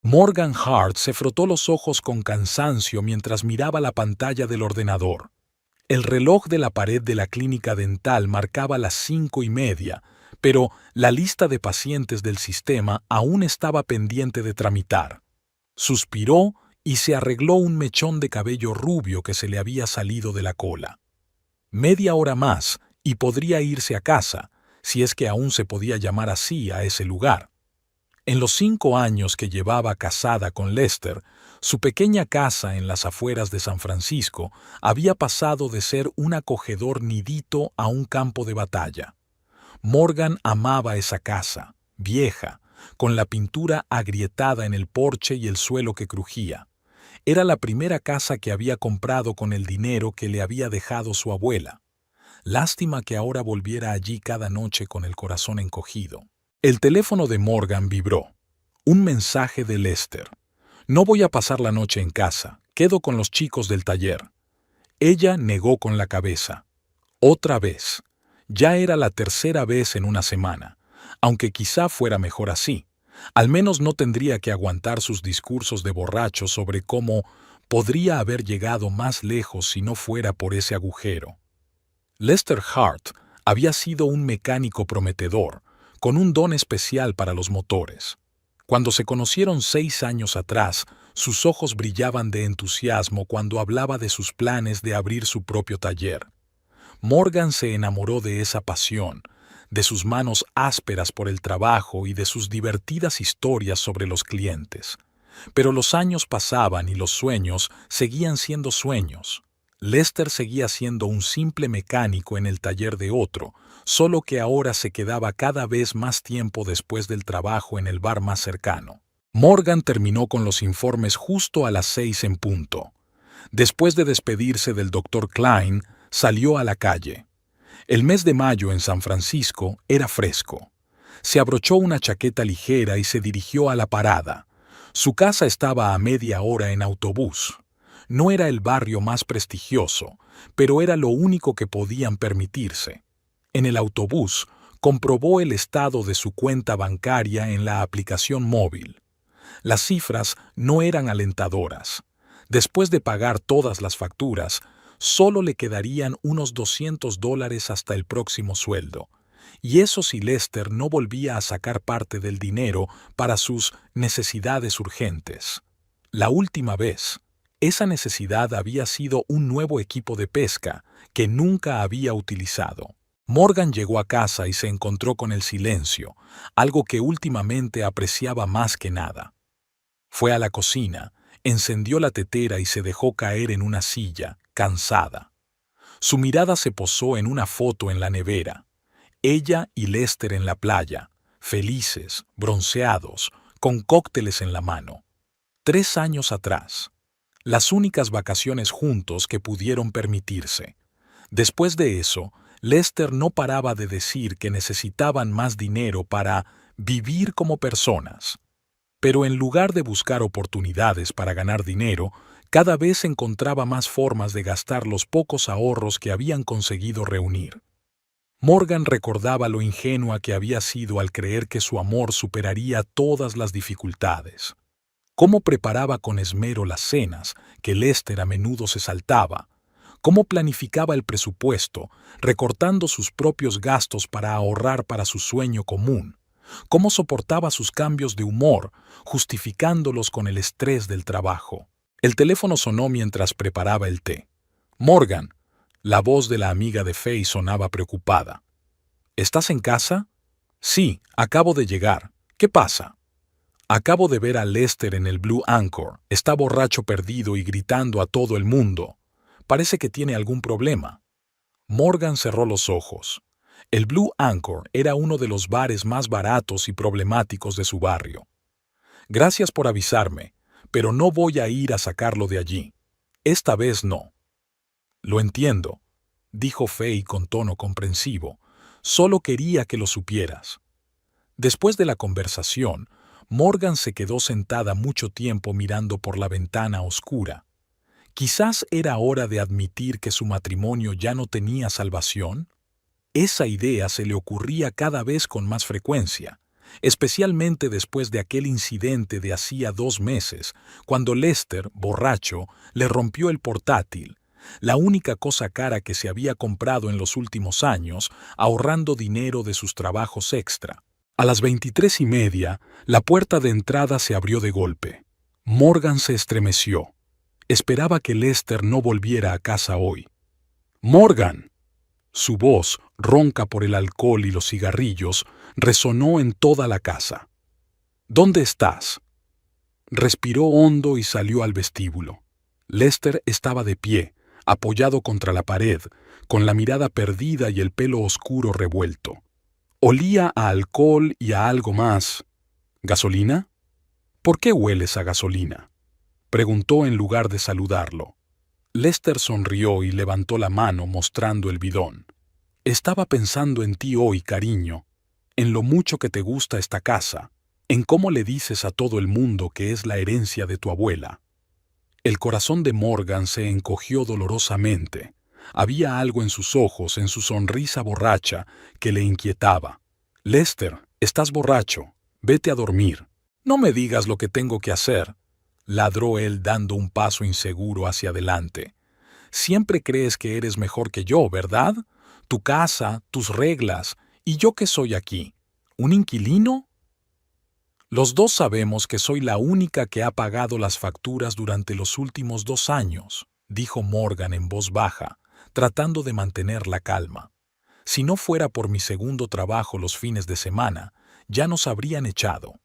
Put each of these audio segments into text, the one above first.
Morgan Hart se frotó los ojos con cansancio mientras miraba la pantalla del ordenador. El reloj de la pared de la clínica dental marcaba las 5:30, pero la lista de pacientes del sistema aún estaba pendiente de tramitar. Suspiró y se arregló un mechón de cabello rubio que se le había salido de la cola. Media hora más y podría irse a casa, si es que aún se podía llamar así a ese lugar. En los 5 años que llevaba casada con Lester, su pequeña casa en las afueras de San Francisco había pasado de ser un acogedor nidito a un campo de batalla. Morgan amaba esa casa, vieja, con la pintura agrietada en el porche y el suelo que crujía. Era la primera casa que había comprado con el dinero que le había dejado su abuela. Lástima que ahora volviera allí cada noche con el corazón encogido. El teléfono de Morgan vibró. Un mensaje de Lester. No voy a pasar la noche en casa, quedo con los chicos del taller. Ella negó con la cabeza. Otra vez. Ya era la tercera vez en una semana, aunque quizá fuera mejor así. Al menos no tendría que aguantar sus discursos de borracho sobre cómo podría haber llegado más lejos si no fuera por ese agujero. Lester Hart había sido un mecánico prometedor, con un don especial para los motores. Cuando se conocieron 6 años atrás, sus ojos brillaban de entusiasmo cuando hablaba de sus planes de abrir su propio taller. Morgan se enamoró de esa pasión, de sus manos ásperas por el trabajo y de sus divertidas historias sobre los clientes. Pero los años pasaban y los sueños seguían siendo sueños. Lester seguía siendo un simple mecánico en el taller de otro, solo que ahora se quedaba cada vez más tiempo después del trabajo en el bar más cercano. Morgan terminó con los informes justo a las 6 en punto. Después de despedirse del Dr. Klein, salió a la calle. El mes de mayo en San Francisco era fresco. Se abrochó una chaqueta ligera y se dirigió a la parada. Su casa estaba a media hora en autobús. No era el barrio más prestigioso, pero era lo único que podían permitirse. En el autobús, comprobó el estado de su cuenta bancaria en la aplicación móvil. Las cifras no eran alentadoras. Después de pagar todas las facturas, solo le quedarían unos $200 hasta el próximo sueldo. Y eso si Lester no volvía a sacar parte del dinero para sus necesidades urgentes. La última vez, esa necesidad había sido un nuevo equipo de pesca que nunca había utilizado. Morgan llegó a casa y se encontró con el silencio, algo que últimamente apreciaba más que nada. Fue a la cocina, encendió la tetera y se dejó caer en una silla, cansada. Su mirada se posó en una foto en la nevera. Ella y Lester en la playa, felices, bronceados, con cócteles en la mano. 3 años atrás. Las únicas vacaciones juntos que pudieron permitirse. Después de eso, Lester no paraba de decir que necesitaban más dinero para vivir como personas. Pero en lugar de buscar oportunidades para ganar dinero, cada vez encontraba más formas de gastar los pocos ahorros que habían conseguido reunir. Morgan recordaba lo ingenua que había sido al creer que su amor superaría todas las dificultades. Cómo preparaba con esmero las cenas, que Lester a menudo se saltaba. Cómo planificaba el presupuesto, recortando sus propios gastos para ahorrar para su sueño común. Cómo soportaba sus cambios de humor, justificándolos con el estrés del trabajo. El teléfono sonó mientras preparaba el té. Morgan. La voz de la amiga de Faye sonaba preocupada. ¿Estás en casa? Sí, acabo de llegar. ¿Qué pasa? Acabo de ver a Lester en el Blue Anchor. Está borracho perdido y gritando a todo el mundo. Parece que tiene algún problema. Morgan cerró los ojos. El Blue Anchor era uno de los bares más baratos y problemáticos de su barrio. Gracias por avisarme, pero no voy a ir a sacarlo de allí. Esta vez no. Lo entiendo, dijo Faye con tono comprensivo. Solo quería que lo supieras. Después de la conversación, Morgan se quedó sentada mucho tiempo mirando por la ventana oscura. Quizás era hora de admitir que su matrimonio ya no tenía salvación. Esa idea se le ocurría cada vez con más frecuencia. especialmente después de aquel incidente de hacía 2 meses, cuando Lester, borracho, le rompió el portátil, la única cosa cara que se había comprado en los últimos años, ahorrando dinero de sus trabajos extra. A las 23:30, la puerta de entrada se abrió de golpe. Morgan se estremeció. Esperaba que Lester no volviera a casa hoy. ¡Morgan! Su voz, ronca por el alcohol y los cigarrillos, resonó en toda la casa. ¿Dónde estás? Respiró hondo y salió al vestíbulo. Lester estaba de pie, apoyado contra la pared, con la mirada perdida y el pelo oscuro revuelto. Olía a alcohol y a algo más. ¿Gasolina? ¿Por qué hueles a gasolina?, preguntó en lugar de saludarlo. Lester sonrió y levantó la mano mostrando el bidón. Estaba pensando en ti hoy, cariño, en lo mucho que te gusta esta casa, en cómo le dices a todo el mundo que es la herencia de tu abuela. El corazón de Morgan se encogió dolorosamente. Había algo en sus ojos, en su sonrisa borracha, que le inquietaba. Lester, estás borracho. Vete a dormir. No me digas lo que tengo que hacer, ladró él dando un paso inseguro hacia adelante. Siempre crees que eres mejor que yo, ¿verdad? Tu casa, tus reglas, ¿y yo qué soy aquí? ¿Un inquilino? Los dos sabemos que soy la única que ha pagado las facturas durante los últimos 2 años, dijo Morgan en voz baja, tratando de mantener la calma. Si no fuera por mi segundo trabajo los fines de semana, ya nos habrían echado.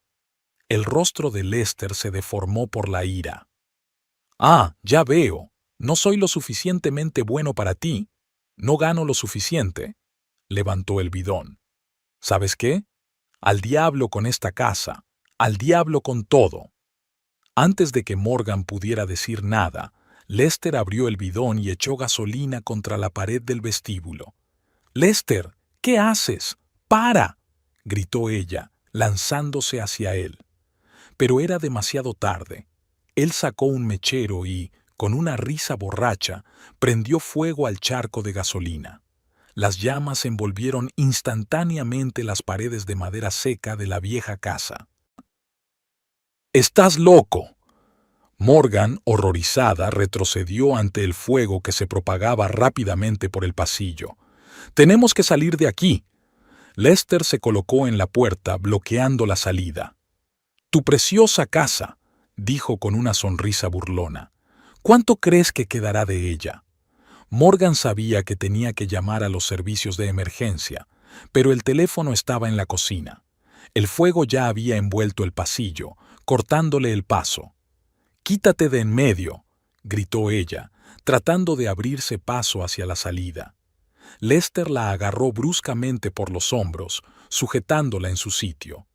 El rostro de Lester se deformó por la ira. Ah, ya veo. No soy lo suficientemente bueno para ti. No gano lo suficiente. Levantó el bidón. ¿Sabes qué? Al diablo con esta casa. Al diablo con todo. Antes de que Morgan pudiera decir nada, Lester abrió el bidón y echó gasolina contra la pared del vestíbulo. «Lester, ¿qué haces? ¡Para!», gritó ella, lanzándose hacia él. Pero era demasiado tarde. Él sacó un mechero y, con una risa borracha, prendió fuego al charco de gasolina. Las llamas envolvieron instantáneamente las paredes de madera seca de la vieja casa. «¡Estás loco!». Morgan, horrorizada, retrocedió ante el fuego que se propagaba rápidamente por el pasillo. «¡Tenemos que salir de aquí!». Lester se colocó en la puerta, bloqueando la salida. «Tu preciosa casa», dijo con una sonrisa burlona. «¿Cuánto crees que quedará de ella?». Morgan sabía que tenía que llamar a los servicios de emergencia, pero el teléfono estaba en la cocina. El fuego ya había envuelto el pasillo, cortándole el paso. «Quítate de en medio», gritó ella, tratando de abrirse paso hacia la salida. Lester la agarró bruscamente por los hombros, sujetándola en su sitio.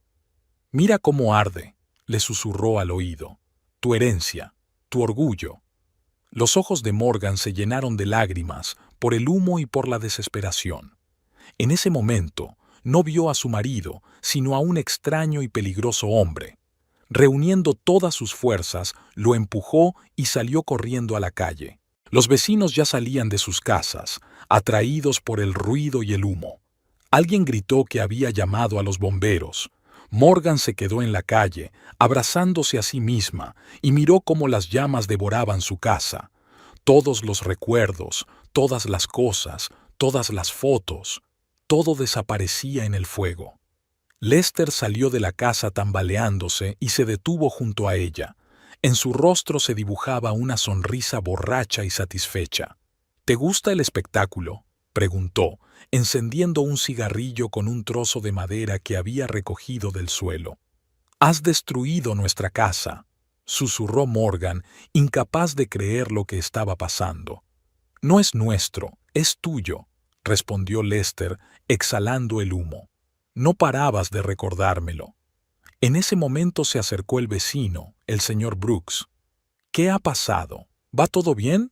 «Mira cómo arde», le susurró al oído. «Tu herencia, tu orgullo». Los ojos de Morgan se llenaron de lágrimas por el humo y por la desesperación. En ese momento no vio a su marido, sino a un extraño y peligroso hombre. Reuniendo todas sus fuerzas, lo empujó y salió corriendo a la calle. Los vecinos ya salían de sus casas, atraídos por el ruido y el humo. Alguien gritó que había llamado a los bomberos. Morgan se quedó en la calle, abrazándose a sí misma, y miró cómo las llamas devoraban su casa. Todos los recuerdos, todas las cosas, todas las fotos, todo desaparecía en el fuego. Lester salió de la casa tambaleándose y se detuvo junto a ella. En su rostro se dibujaba una sonrisa borracha y satisfecha. «¿Te gusta el espectáculo?», preguntó, encendiendo un cigarrillo con un trozo de madera que había recogido del suelo. «Has destruido nuestra casa», susurró Morgan, incapaz de creer lo que estaba pasando. «No es nuestro, es tuyo», respondió Lester, exhalando el humo. «No parabas de recordármelo». En ese momento se acercó el vecino, el señor Brooks. «¿Qué ha pasado? ¿Va todo bien?».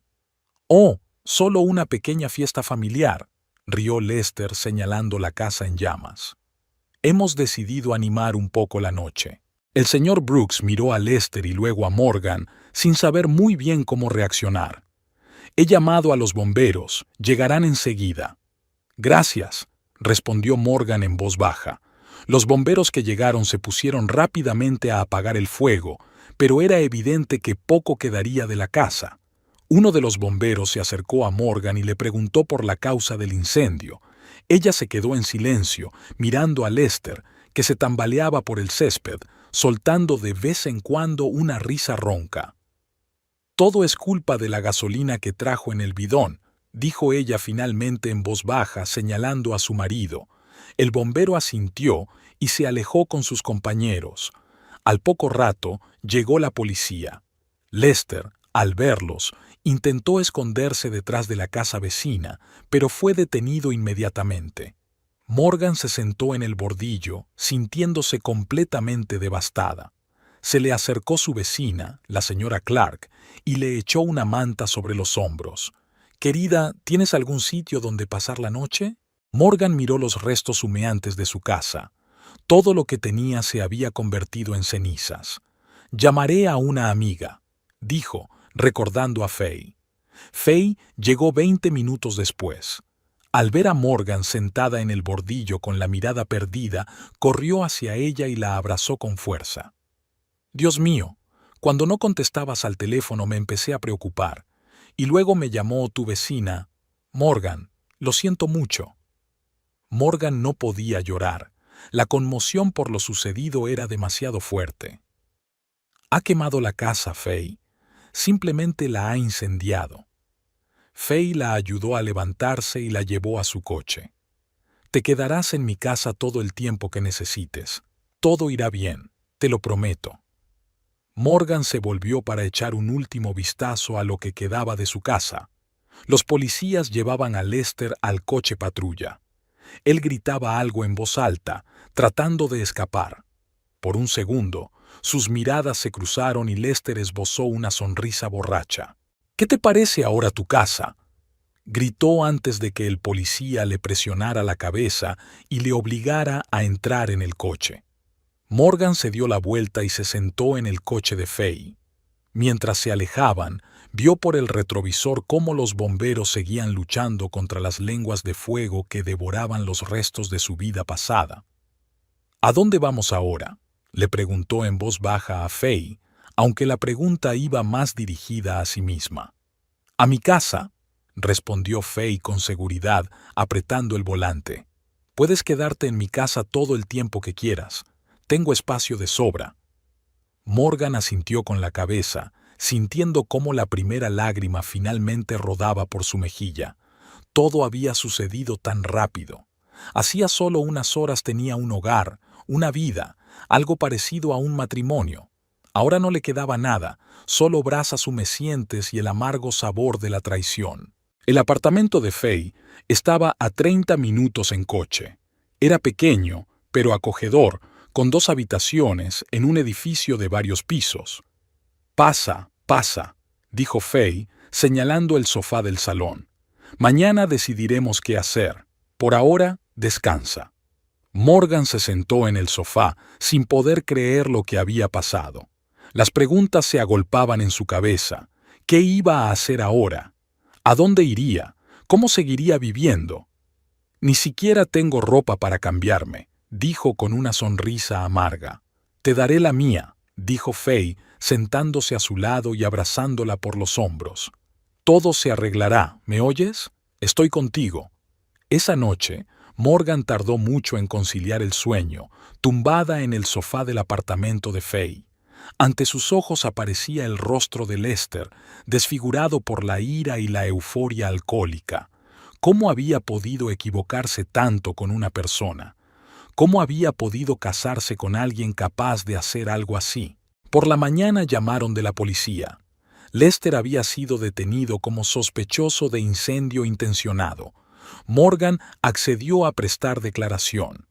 «Oh, solo una pequeña fiesta familiar», rió Lester señalando la casa en llamas. «Hemos decidido animar un poco la noche». El señor Brooks miró a Lester y luego a Morgan, sin saber muy bien cómo reaccionar. «He llamado a los bomberos. Llegarán enseguida». «Gracias», respondió Morgan en voz baja. Los bomberos que llegaron se pusieron rápidamente a apagar el fuego, pero era evidente que poco quedaría de la casa. Uno de los bomberos se acercó a Morgan y le preguntó por la causa del incendio. Ella se quedó en silencio, mirando a Lester, que se tambaleaba por el césped, soltando de vez en cuando una risa ronca. «Todo es culpa de la gasolina que trajo en el bidón», dijo ella finalmente en voz baja, señalando a su marido. El bombero asintió y se alejó con sus compañeros. Al poco rato llegó la policía. Lester, al verlos, intentó esconderse detrás de la casa vecina, pero fue detenido inmediatamente. Morgan se sentó en el bordillo, sintiéndose completamente devastada. Se le acercó su vecina, la señora Clark, y le echó una manta sobre los hombros. «Querida, ¿tienes algún sitio donde pasar la noche?» Morgan miró los restos humeantes de su casa. Todo lo que tenía se había convertido en cenizas. «Llamaré a una amiga», dijo, recordando a Faye. Faye llegó 20 minutos después. Al ver a Morgan sentada en el bordillo con la mirada perdida, corrió hacia ella y la abrazó con fuerza. «Dios mío, cuando no contestabas al teléfono me empecé a preocupar. Y luego me llamó tu vecina. Morgan, lo siento mucho». Morgan no podía llorar. La conmoción por lo sucedido era demasiado fuerte. «Ha quemado la casa, Faye. Simplemente la ha incendiado». Faye la ayudó a levantarse y la llevó a su coche. «Te quedarás en mi casa todo el tiempo que necesites. Todo irá bien, te lo prometo». Morgan se volvió para echar un último vistazo a lo que quedaba de su casa. Los policías llevaban a Lester al coche patrulla. Él gritaba algo en voz alta, tratando de escapar. Por un segundo, sus miradas se cruzaron y Lester esbozó una sonrisa borracha. «¿Qué te parece ahora tu casa?», gritó antes de que el policía le presionara la cabeza y le obligara a entrar en el coche. Morgan se dio la vuelta y se sentó en el coche de Faye. Mientras se alejaban, vio por el retrovisor cómo los bomberos seguían luchando contra las lenguas de fuego que devoraban los restos de su vida pasada. «¿A dónde vamos ahora?», le preguntó en voz baja a Faye, aunque la pregunta iba más dirigida a sí misma. «A mi casa», respondió Faye con seguridad, apretando el volante. «Puedes quedarte en mi casa todo el tiempo que quieras. Tengo espacio de sobra». Morgan asintió con la cabeza, sintiendo cómo la primera lágrima finalmente rodaba por su mejilla. Todo había sucedido tan rápido. Hacía solo unas horas tenía un hogar, una vida, algo parecido a un matrimonio. Ahora no le quedaba nada, solo brasas humecientes y el amargo sabor de la traición. El apartamento de Faye estaba a 30 minutos en coche. Era pequeño, pero acogedor, con 2 habitaciones en un edificio de varios pisos. «Pasa, pasa», dijo Faye, señalando el sofá del salón. «Mañana decidiremos qué hacer. Por ahora, descansa». Morgan se sentó en el sofá, sin poder creer lo que había pasado. Las preguntas se agolpaban en su cabeza. ¿Qué iba a hacer ahora? ¿A dónde iría? ¿Cómo seguiría viviendo? «Ni siquiera tengo ropa para cambiarme», dijo con una sonrisa amarga. «Te daré la mía», dijo Faye, sentándose a su lado y abrazándola por los hombros. «Todo se arreglará, ¿me oyes? Estoy contigo». Esa noche, Morgan tardó mucho en conciliar el sueño, tumbada en el sofá del apartamento de Faye. Ante sus ojos aparecía el rostro de Lester, desfigurado por la ira y la euforia alcohólica. ¿Cómo había podido equivocarse tanto con una persona? ¿Cómo había podido casarse con alguien capaz de hacer algo así? Por la mañana llamaron de la policía. Lester había sido detenido como sospechoso de incendio intencionado. Morgan accedió a prestar declaración.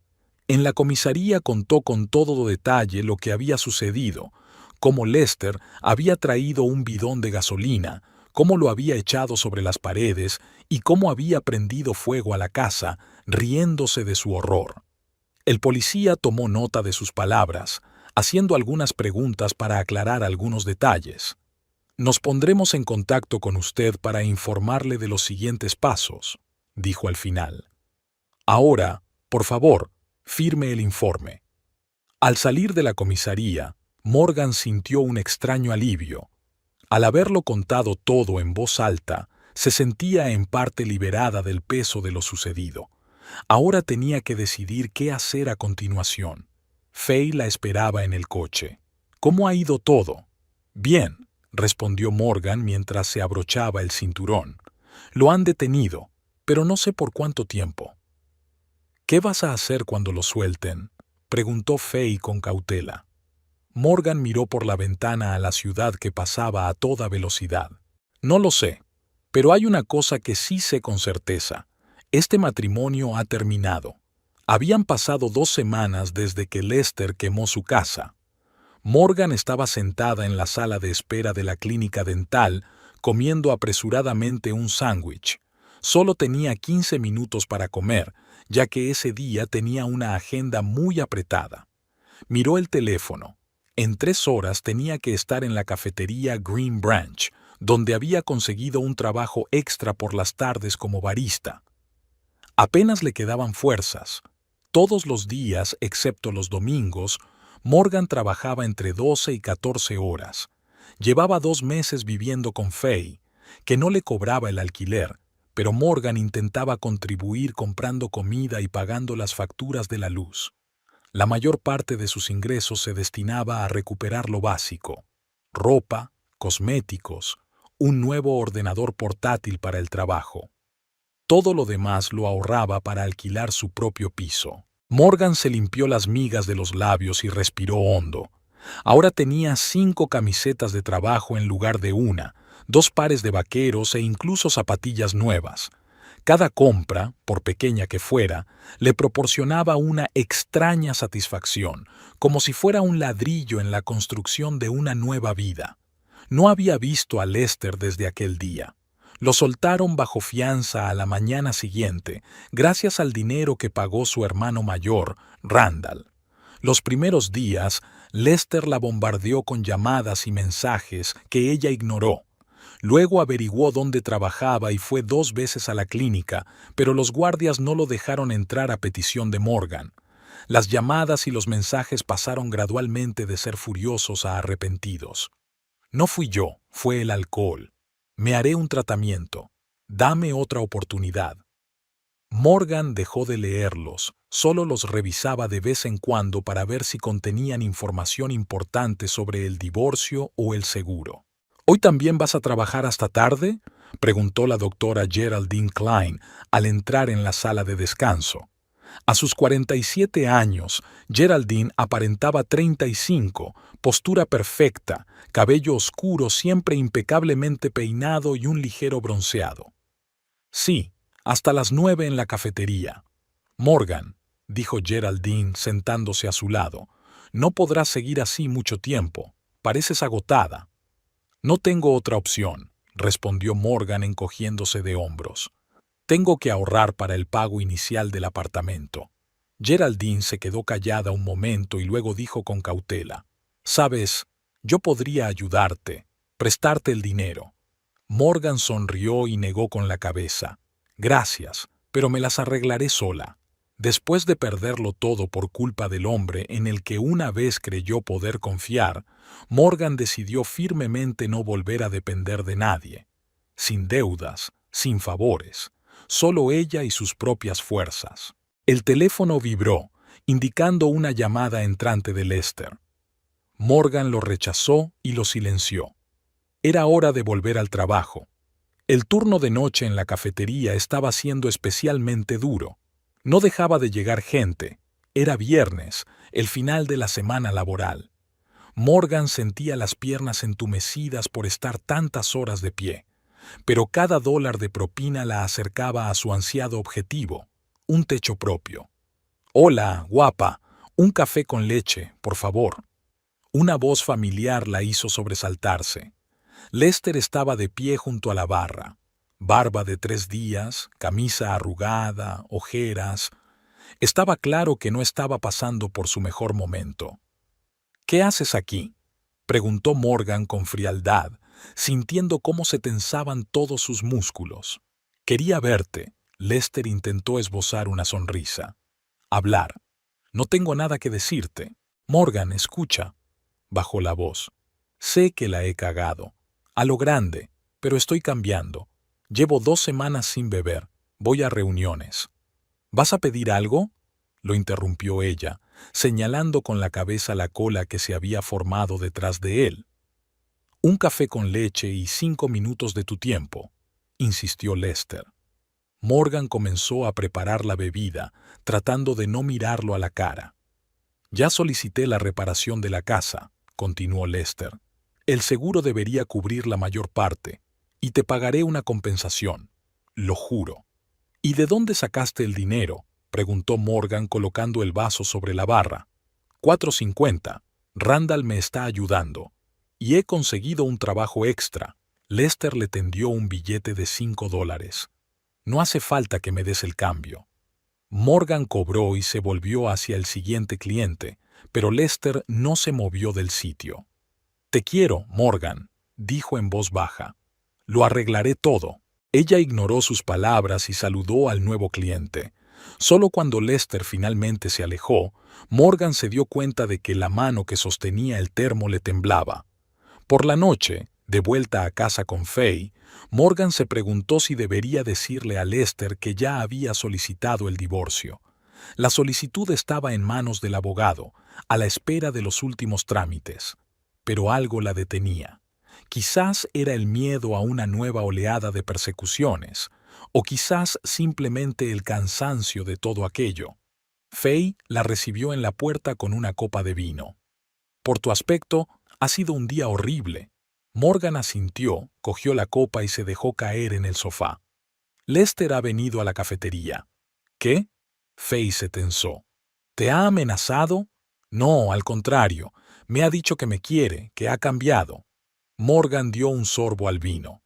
En la comisaría contó con todo detalle lo que había sucedido, cómo Lester había traído un bidón de gasolina, cómo lo había echado sobre las paredes y cómo había prendido fuego a la casa, riéndose de su horror. El policía tomó nota de sus palabras, haciendo algunas preguntas para aclarar algunos detalles. «Nos pondremos en contacto con usted para informarle de los siguientes pasos», dijo al final. «Ahora, por favor, Firme el informe. Al salir de la comisaría, Morgan sintió un extraño alivio. Al haberlo contado todo en voz alta, se sentía en parte liberada del peso de lo sucedido. Ahora tenía que decidir qué hacer a continuación. Faye la esperaba en el coche. ¿Cómo ha ido todo? Bien, respondió Morgan mientras se abrochaba el cinturón. Lo han detenido, pero no sé por cuánto tiempo. ¿Qué vas a hacer cuando lo suelten?, preguntó Faye con cautela. Morgan miró por la ventana a la ciudad que pasaba a toda velocidad. No lo sé, pero hay una cosa que sí sé con certeza. Este matrimonio ha terminado. Habían pasado 2 semanas desde que Lester quemó su casa. Morgan estaba sentada en la sala de espera de la clínica dental, comiendo apresuradamente un sándwich. Solo tenía 15 minutos para comer, ya que ese día tenía una agenda muy apretada. Miró el teléfono. En 3 horas tenía que estar en la cafetería Green Branch, donde había conseguido un trabajo extra por las tardes como barista. Apenas le quedaban fuerzas. Todos los días, excepto los domingos, Morgan trabajaba entre 12 y 14 horas. Llevaba 2 meses viviendo con Faye, que no le cobraba el alquiler, pero Morgan intentaba contribuir comprando comida y pagando las facturas de la luz. La mayor parte de sus ingresos se destinaba a recuperar lo básico: ropa, cosméticos, un nuevo ordenador portátil para el trabajo. Todo lo demás lo ahorraba para alquilar su propio piso. Morgan se limpió las migas de los labios y respiró hondo. Ahora tenía 5 camisetas de trabajo en lugar de una, 2 pares de vaqueros e incluso zapatillas nuevas. Cada compra, por pequeña que fuera, le proporcionaba una extraña satisfacción, como si fuera un ladrillo en la construcción de una nueva vida. No había visto a Lester desde aquel día. Lo soltaron bajo fianza a la mañana siguiente, gracias al dinero que pagó su hermano mayor, Randall. Los primeros días, Lester la bombardeó con llamadas y mensajes que ella ignoró. Luego averiguó dónde trabajaba y fue 2 veces a la clínica, pero los guardias no lo dejaron entrar a petición de Morgan. Las llamadas y los mensajes pasaron gradualmente de ser furiosos a arrepentidos. No fui yo, fue el alcohol. Me haré un tratamiento. Dame otra oportunidad. Morgan dejó de leerlos, solo los revisaba de vez en cuando para ver si contenían información importante sobre el divorcio o el seguro. ¿Hoy también vas a trabajar hasta tarde?, preguntó la doctora Geraldine Klein al entrar en la sala de descanso. A sus 47 años, Geraldine aparentaba 35, postura perfecta, cabello oscuro siempre impecablemente peinado y un ligero bronceado. Sí, hasta las 9 en la cafetería. Morgan, dijo Geraldine sentándose a su lado, no podrás seguir así mucho tiempo. Pareces agotada. No tengo otra opción, respondió Morgan encogiéndose de hombros. Tengo que ahorrar para el pago inicial del apartamento. Geraldine se quedó callada un momento y luego dijo con cautela: «Sabes, yo podría ayudarte, prestarte el dinero». Morgan sonrió y negó con la cabeza. «Gracias, pero me las arreglaré sola». Después de perderlo todo por culpa del hombre en el que una vez creyó poder confiar, Morgan decidió firmemente no volver a depender de nadie. Sin deudas, sin favores, solo ella y sus propias fuerzas. El teléfono vibró, indicando una llamada entrante de Lester. Morgan lo rechazó y lo silenció. Era hora de volver al trabajo. El turno de noche en la cafetería estaba siendo especialmente duro. No dejaba de llegar gente. Era viernes, el final de la semana laboral. Morgan sentía las piernas entumecidas por estar tantas horas de pie, pero cada dólar de propina la acercaba a su ansiado objetivo, un techo propio. «Hola, guapa, un café con leche, por favor». Una voz familiar la hizo sobresaltarse. Lester estaba de pie junto a la barra. Barba de 3 días, camisa arrugada, ojeras. Estaba claro que no estaba pasando por su mejor momento. «¿Qué haces aquí?», preguntó Morgan con frialdad, sintiendo cómo se tensaban todos sus músculos. «Quería verte». Lester intentó esbozar una sonrisa. «Hablar». No tengo nada que decirte. Morgan, escucha. Bajó la voz. Sé que la he cagado. A lo grande, pero estoy cambiando. Llevo 2 semanas sin beber. Voy a reuniones. ¿Vas a pedir algo? Lo interrumpió ella, señalando con la cabeza la cola que se había formado detrás de él. Un café con leche y 5 minutos de tu tiempo, insistió Lester. Morgan comenzó a preparar la bebida, tratando de no mirarlo a la cara. Ya solicité la reparación de la casa, continuó Lester. El seguro debería cubrir la mayor parte, y te pagaré una compensación, lo juro. ¿Y de dónde sacaste el dinero?, preguntó Morgan colocando el vaso sobre la barra. 4.50. Randall me está ayudando. Y he conseguido un trabajo extra. Lester le tendió un billete de $5. No hace falta que me des el cambio. Morgan cobró y se volvió hacia el siguiente cliente, pero Lester no se movió del sitio. Te quiero, Morgan, dijo en voz baja. Lo arreglaré todo. Ella ignoró sus palabras y saludó al nuevo cliente. Solo cuando Lester finalmente se alejó, Morgan se dio cuenta de que la mano que sostenía el termo le temblaba. Por la noche, de vuelta a casa con Faye, Morgan se preguntó si debería decirle a Lester que ya había solicitado el divorcio. La solicitud estaba en manos del abogado, a la espera de los últimos trámites. Pero algo la detenía. Quizás era el miedo a una nueva oleada de persecuciones, o quizás simplemente el cansancio de todo aquello. Faye la recibió en la puerta con una copa de vino. Por tu aspecto, ha sido un día horrible. Morgan asintió, cogió la copa y se dejó caer en el sofá. Lester ha venido a la cafetería. ¿Qué? Faye se tensó. ¿Te ha amenazado? No, al contrario. Me ha dicho que me quiere, que ha cambiado. Morgan dio un sorbo al vino.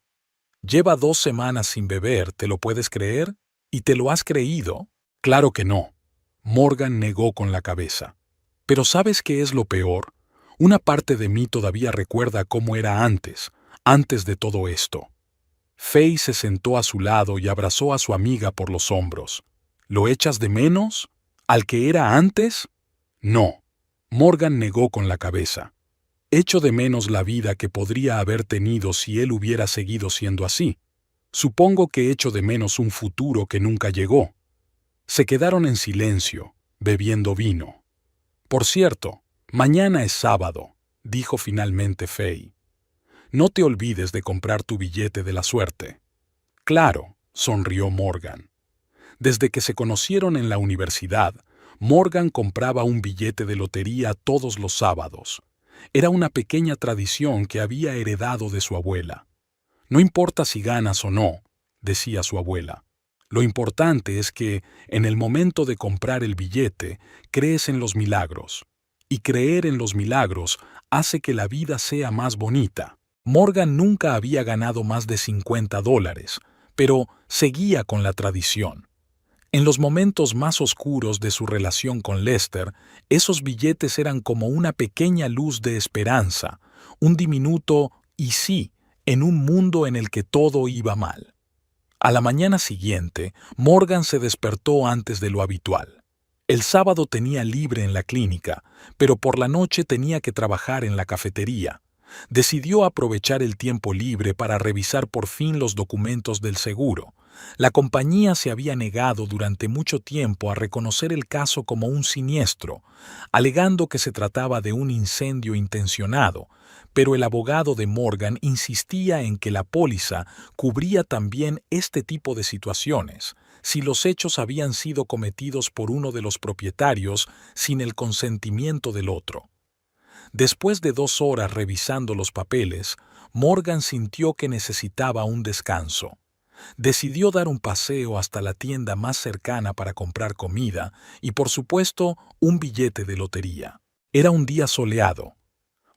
Lleva 2 semanas sin beber, ¿te lo puedes creer? ¿Y te lo has creído? Claro que no. Morgan negó con la cabeza. Pero ¿sabes qué es lo peor? Una parte de mí todavía recuerda cómo era antes de todo esto. Faye se sentó a su lado y abrazó a su amiga por los hombros. ¿Lo echas de menos? ¿Al que era antes? No. Morgan negó con la cabeza. Echo de menos la vida que podría haber tenido si él hubiera seguido siendo así. Supongo que echo de menos un futuro que nunca llegó. Se quedaron en silencio, bebiendo vino. Por cierto, mañana es sábado, dijo finalmente Faye. No te olvides de comprar tu billete de la suerte. Claro, sonrió Morgan. Desde que se conocieron en la universidad, Morgan compraba un billete de lotería todos los sábados. Era una pequeña tradición que había heredado de su abuela. No importa si ganas o no, decía su abuela. Lo importante es que, en el momento de comprar el billete, crees en los milagros. Y creer en los milagros hace que la vida sea más bonita. Morgan nunca había ganado más de $50, pero seguía con la tradición. En los momentos más oscuros de su relación con Lester, esos billetes eran como una pequeña luz de esperanza, un diminuto y sí, en un mundo en el que todo iba mal. A la mañana siguiente, Morgan se despertó antes de lo habitual. El sábado tenía libre en la clínica, pero por la noche tenía que trabajar en la cafetería. Decidió aprovechar el tiempo libre para revisar por fin los documentos del seguro. La compañía se había negado durante mucho tiempo a reconocer el caso como un siniestro, alegando que se trataba de un incendio intencionado, pero el abogado de Morgan insistía en que la póliza cubría también este tipo de situaciones, si los hechos habían sido cometidos por uno de los propietarios sin el consentimiento del otro. Después de 2 horas revisando los papeles, Morgan sintió que necesitaba un descanso. Decidió dar un paseo hasta la tienda más cercana para comprar comida y, por supuesto, un billete de lotería. Era un día soleado.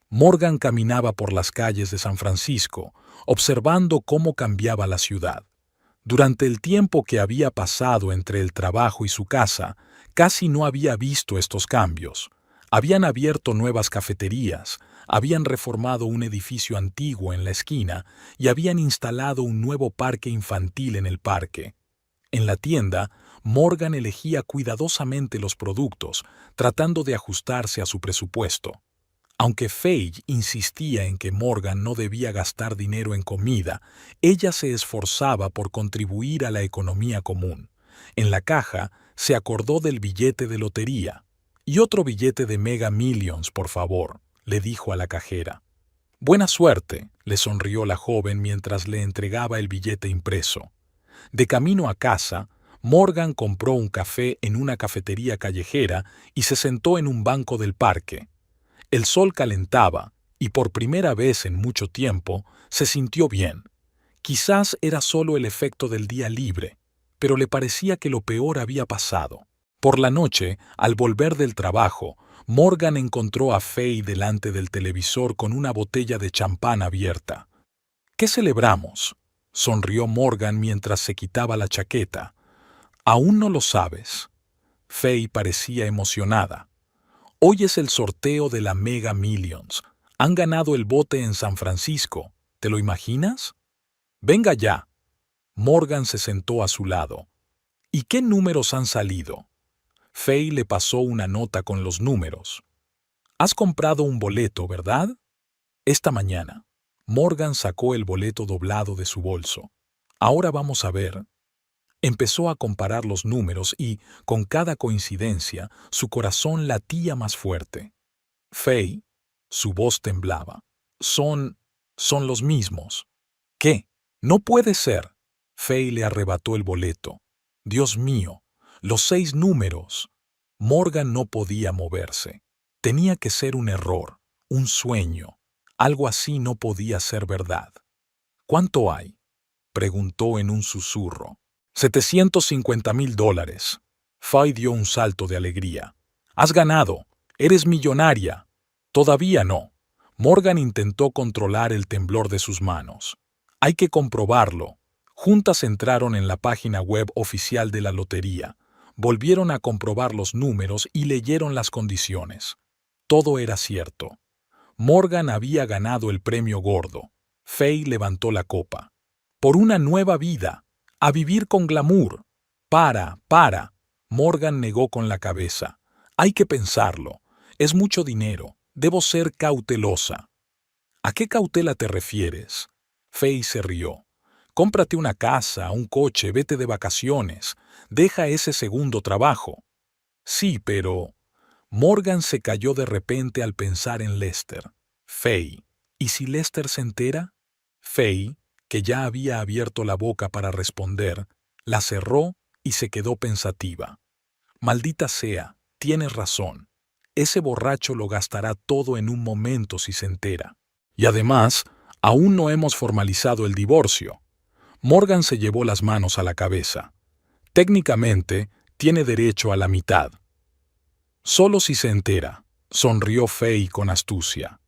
Morgan caminaba por las calles de San Francisco, observando cómo cambiaba la ciudad. Durante el tiempo que había pasado entre el trabajo y su casa, casi no había visto estos cambios. Habían abierto nuevas cafeterías, habían reformado un edificio antiguo en la esquina y habían instalado un nuevo parque infantil en el parque. En la tienda, Morgan elegía cuidadosamente los productos, tratando de ajustarse a su presupuesto. Aunque Faye insistía en que Morgan no debía gastar dinero en comida, ella se esforzaba por contribuir a la economía común. En la caja se acordó del billete de lotería. «Y otro billete de Mega Millions, por favor», le dijo a la cajera. «Buena suerte», le sonrió la joven mientras le entregaba el billete impreso. De camino a casa, Morgan compró un café en una cafetería callejera y se sentó en un banco del parque. El sol calentaba y por primera vez en mucho tiempo se sintió bien. Quizás era solo el efecto del día libre, pero le parecía que lo peor había pasado. Por la noche, al volver del trabajo, Morgan encontró a Faye delante del televisor con una botella de champán abierta. «¿Qué celebramos?», sonrió Morgan mientras se quitaba la chaqueta. «Aún no lo sabes». Faye parecía emocionada. «Hoy es el sorteo de la Mega Millions. Han ganado el bote en San Francisco. ¿Te lo imaginas?». «Venga ya». Morgan se sentó a su lado. «¿Y qué números han salido?». Faye le pasó una nota con los números. «Has comprado un boleto, ¿verdad?». «Esta mañana». Morgan sacó el boleto doblado de su bolso. «Ahora vamos a ver». Empezó a comparar los números y, con cada coincidencia, su corazón latía más fuerte. «Faye», su voz temblaba. Son los mismos». «¿Qué? No puede ser». Faye le arrebató el boleto. «Dios mío, los 6 números». Morgan no podía moverse. Tenía que ser un error, un sueño. Algo así no podía ser verdad. «¿Cuánto hay?», preguntó en un susurro. $750,000. Faye dio un salto de alegría. «Has ganado. Eres millonaria». «Todavía no». Morgan intentó controlar el temblor de sus manos. «Hay que comprobarlo». Juntas entraron en la página web oficial de la lotería. Volvieron a comprobar los números y leyeron las condiciones. Todo era cierto. Morgan había ganado el premio gordo. Faye levantó la copa. «Por una nueva vida. A vivir con glamour». «Para». Morgan negó con la cabeza. «Hay que pensarlo. Es mucho dinero. Debo ser cautelosa». «¿A qué cautela te refieres?». Faye se rió. «Cómprate una casa, un coche, vete de vacaciones. Deja ese segundo trabajo». «Sí, pero...». Morgan se calló de repente al pensar en Lester. «Faye, ¿y si Lester se entera?». Faye, que ya había abierto la boca para responder, la cerró y se quedó pensativa. «Maldita sea, tienes razón. Ese borracho lo gastará todo en un momento si se entera. Y además, aún no hemos formalizado el divorcio». Morgan se llevó las manos a la cabeza. «Técnicamente, tiene derecho a la mitad». «Solo si se entera», sonrió Faye con astucia.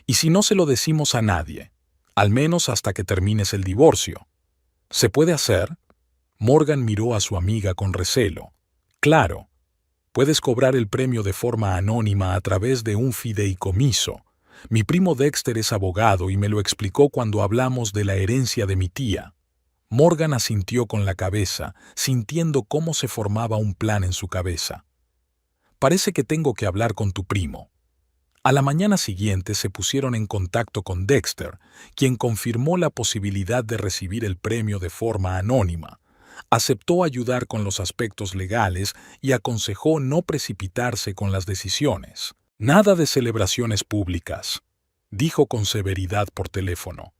«Y si no se lo decimos a nadie, al menos hasta que termines el divorcio». «¿Se puede hacer?». Morgan miró a su amiga con recelo. «Claro. Puedes cobrar el premio de forma anónima a través de un fideicomiso. Mi primo Dexter es abogado y me lo explicó cuando hablamos de la herencia de mi tía». Morgan asintió con la cabeza, sintiendo cómo se formaba un plan en su cabeza. «Parece que tengo que hablar con tu primo». A la mañana siguiente se pusieron en contacto con Dexter, quien confirmó la posibilidad de recibir el premio de forma anónima. Aceptó ayudar con los aspectos legales y aconsejó no precipitarse con las decisiones. «Nada de celebraciones públicas», dijo con severidad por teléfono.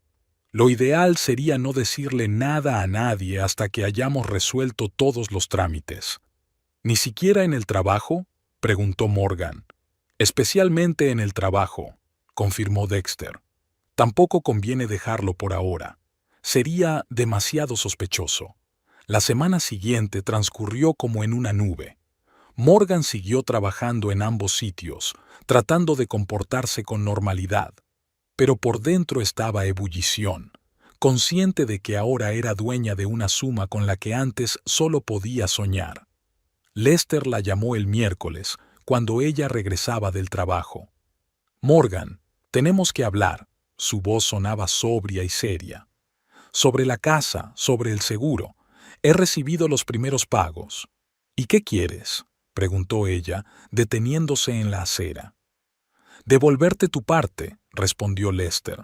«Lo ideal sería no decirle nada a nadie hasta que hayamos resuelto todos los trámites». «¿Ni siquiera en el trabajo?», preguntó Morgan. «Especialmente en el trabajo», confirmó Dexter. «Tampoco conviene dejarlo por ahora. Sería demasiado sospechoso». La semana siguiente transcurrió como en una nube. Morgan siguió trabajando en ambos sitios, tratando de comportarse con normalidad. Pero por dentro estaba ebullición, consciente de que ahora era dueña de una suma con la que antes solo podía soñar. Lester la llamó el miércoles, cuando ella regresaba del trabajo. «Morgan, tenemos que hablar». Su voz sonaba sobria y seria. «Sobre la casa, sobre el seguro. He recibido los primeros pagos». ¿Y qué quieres?, preguntó ella, deteniéndose en la acera. Devolverte tu parte, respondió Lester.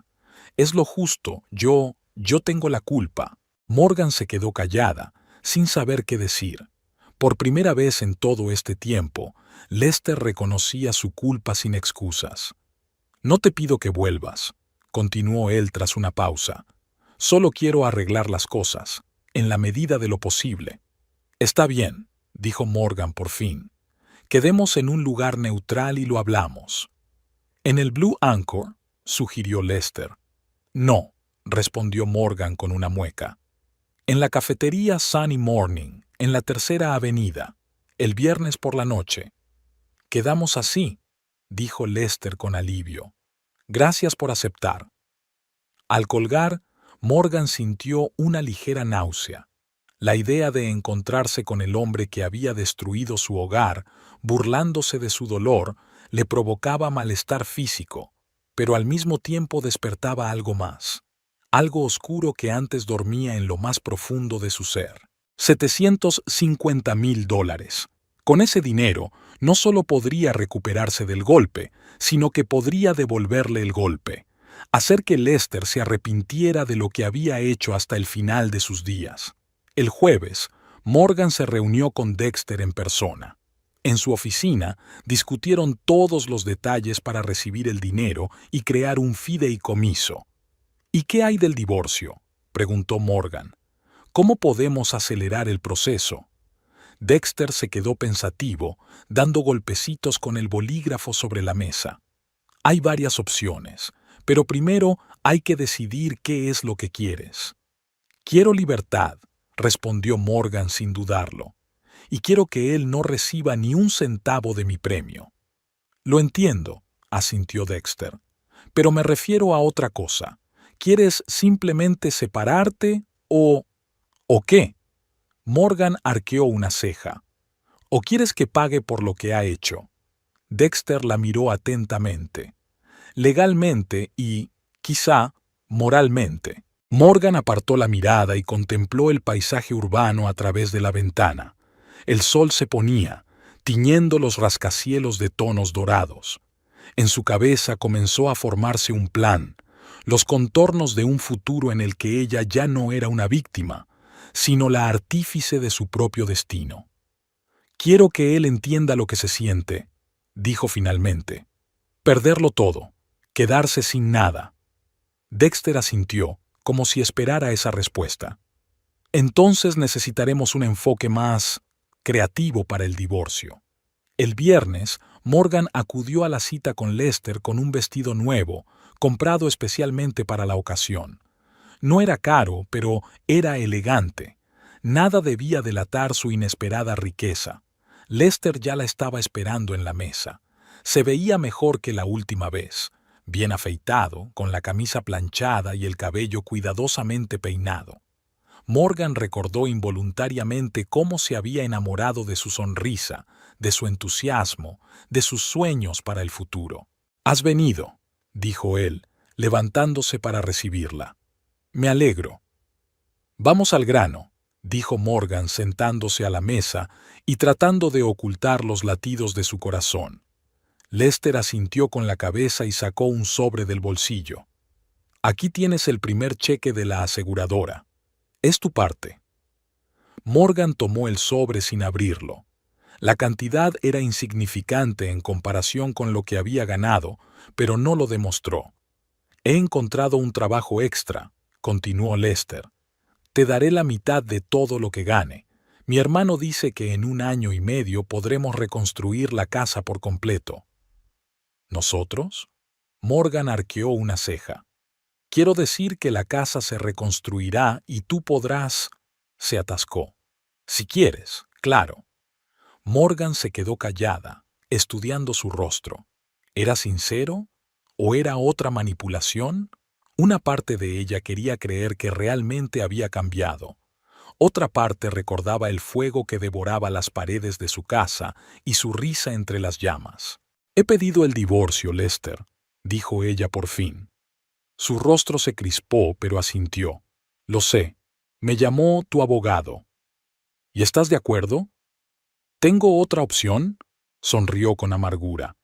Es lo justo, yo tengo la culpa. Morgan se quedó callada, sin saber qué decir. Por primera vez en todo este tiempo, Lester reconocía su culpa sin excusas. No te pido que vuelvas, continuó él tras una pausa. Solo quiero arreglar las cosas, en la medida de lo posible. Está bien, dijo Morgan por fin. Quedemos en un lugar neutral y lo hablamos. En el Blue Anchor, sugirió Lester. No, respondió Morgan con una mueca. En la cafetería Sunny Morning, en la Tercera Avenida, el viernes por la noche. Quedamos así, dijo Lester con alivio. Gracias por aceptar. Al colgar, Morgan sintió una ligera náusea. La idea de encontrarse con el hombre que había destruido su hogar, burlándose de su dolor, le provocaba malestar físico, pero al mismo tiempo despertaba algo más, algo oscuro que antes dormía en lo más profundo de su ser. $750,000. Con ese dinero, no solo podría recuperarse del golpe, sino que podría devolverle el golpe, hacer que Lester se arrepintiera de lo que había hecho hasta el final de sus días. El jueves, Morgan se reunió con Dexter en persona. En su oficina, discutieron todos los detalles para recibir el dinero y crear un fideicomiso. ¿Y qué hay del divorcio?, preguntó Morgan. ¿Cómo podemos acelerar el proceso? Dexter se quedó pensativo, dando golpecitos con el bolígrafo sobre la mesa. Hay varias opciones, pero primero hay que decidir qué es lo que quieres. Quiero libertad, respondió Morgan sin dudarlo, y quiero que él no reciba ni un centavo de mi premio. Lo entiendo, asintió Dexter, pero me refiero a otra cosa. ¿Quieres simplemente separarte o qué? Morgan arqueó una ceja. ¿O quieres que pague por lo que ha hecho? Dexter la miró atentamente. Legalmente y, quizá, moralmente. Morgan apartó la mirada y contempló el paisaje urbano a través de la ventana. El sol se ponía, tiñendo los rascacielos de tonos dorados. En su cabeza comenzó a formarse un plan, los contornos de un futuro en el que ella ya no era una víctima, sino la artífice de su propio destino. Quiero que él entienda lo que se siente, dijo finalmente. Perderlo todo, quedarse sin nada. Dexter asintió, como si esperara esa respuesta. Entonces necesitaremos un enfoque más creativo para el divorcio. El viernes, Morgan acudió a la cita con Lester con un vestido nuevo, comprado especialmente para la ocasión. No era caro, pero era elegante. Nada debía delatar su inesperada riqueza. Lester ya la estaba esperando en la mesa. Se veía mejor que la última vez, bien afeitado, con la camisa planchada y el cabello cuidadosamente peinado. Morgan recordó involuntariamente cómo se había enamorado de su sonrisa, de su entusiasmo, de sus sueños para el futuro. «Has venido», dijo él, levantándose para recibirla. «Me alegro». «Vamos al grano», dijo Morgan sentándose a la mesa y tratando de ocultar los latidos de su corazón. Lester asintió con la cabeza y sacó un sobre del bolsillo. «Aquí tienes el primer cheque de la aseguradora. Es tu parte». Morgan tomó el sobre sin abrirlo. La cantidad era insignificante en comparación con lo que había ganado, pero no lo demostró. «He encontrado un trabajo extra», continuó Lester. «Te daré la mitad de todo lo que gane. Mi hermano dice que en 1 año y medio podremos reconstruir la casa por completo». ¿Nosotros? Morgan arqueó una ceja. «Quiero decir que la casa se reconstruirá y tú podrás...» Se atascó. «Si quieres, claro». Morgan se quedó callada, estudiando su rostro. ¿Era sincero? ¿O era otra manipulación? Una parte de ella quería creer que realmente había cambiado. Otra parte recordaba el fuego que devoraba las paredes de su casa y su risa entre las llamas. «He pedido el divorcio, Lester», dijo ella por fin. Su rostro se crispó, pero asintió. «Lo sé. Me llamó tu abogado». «¿Y estás de acuerdo?» ¿Tengo otra opción? Sonrió con amargura.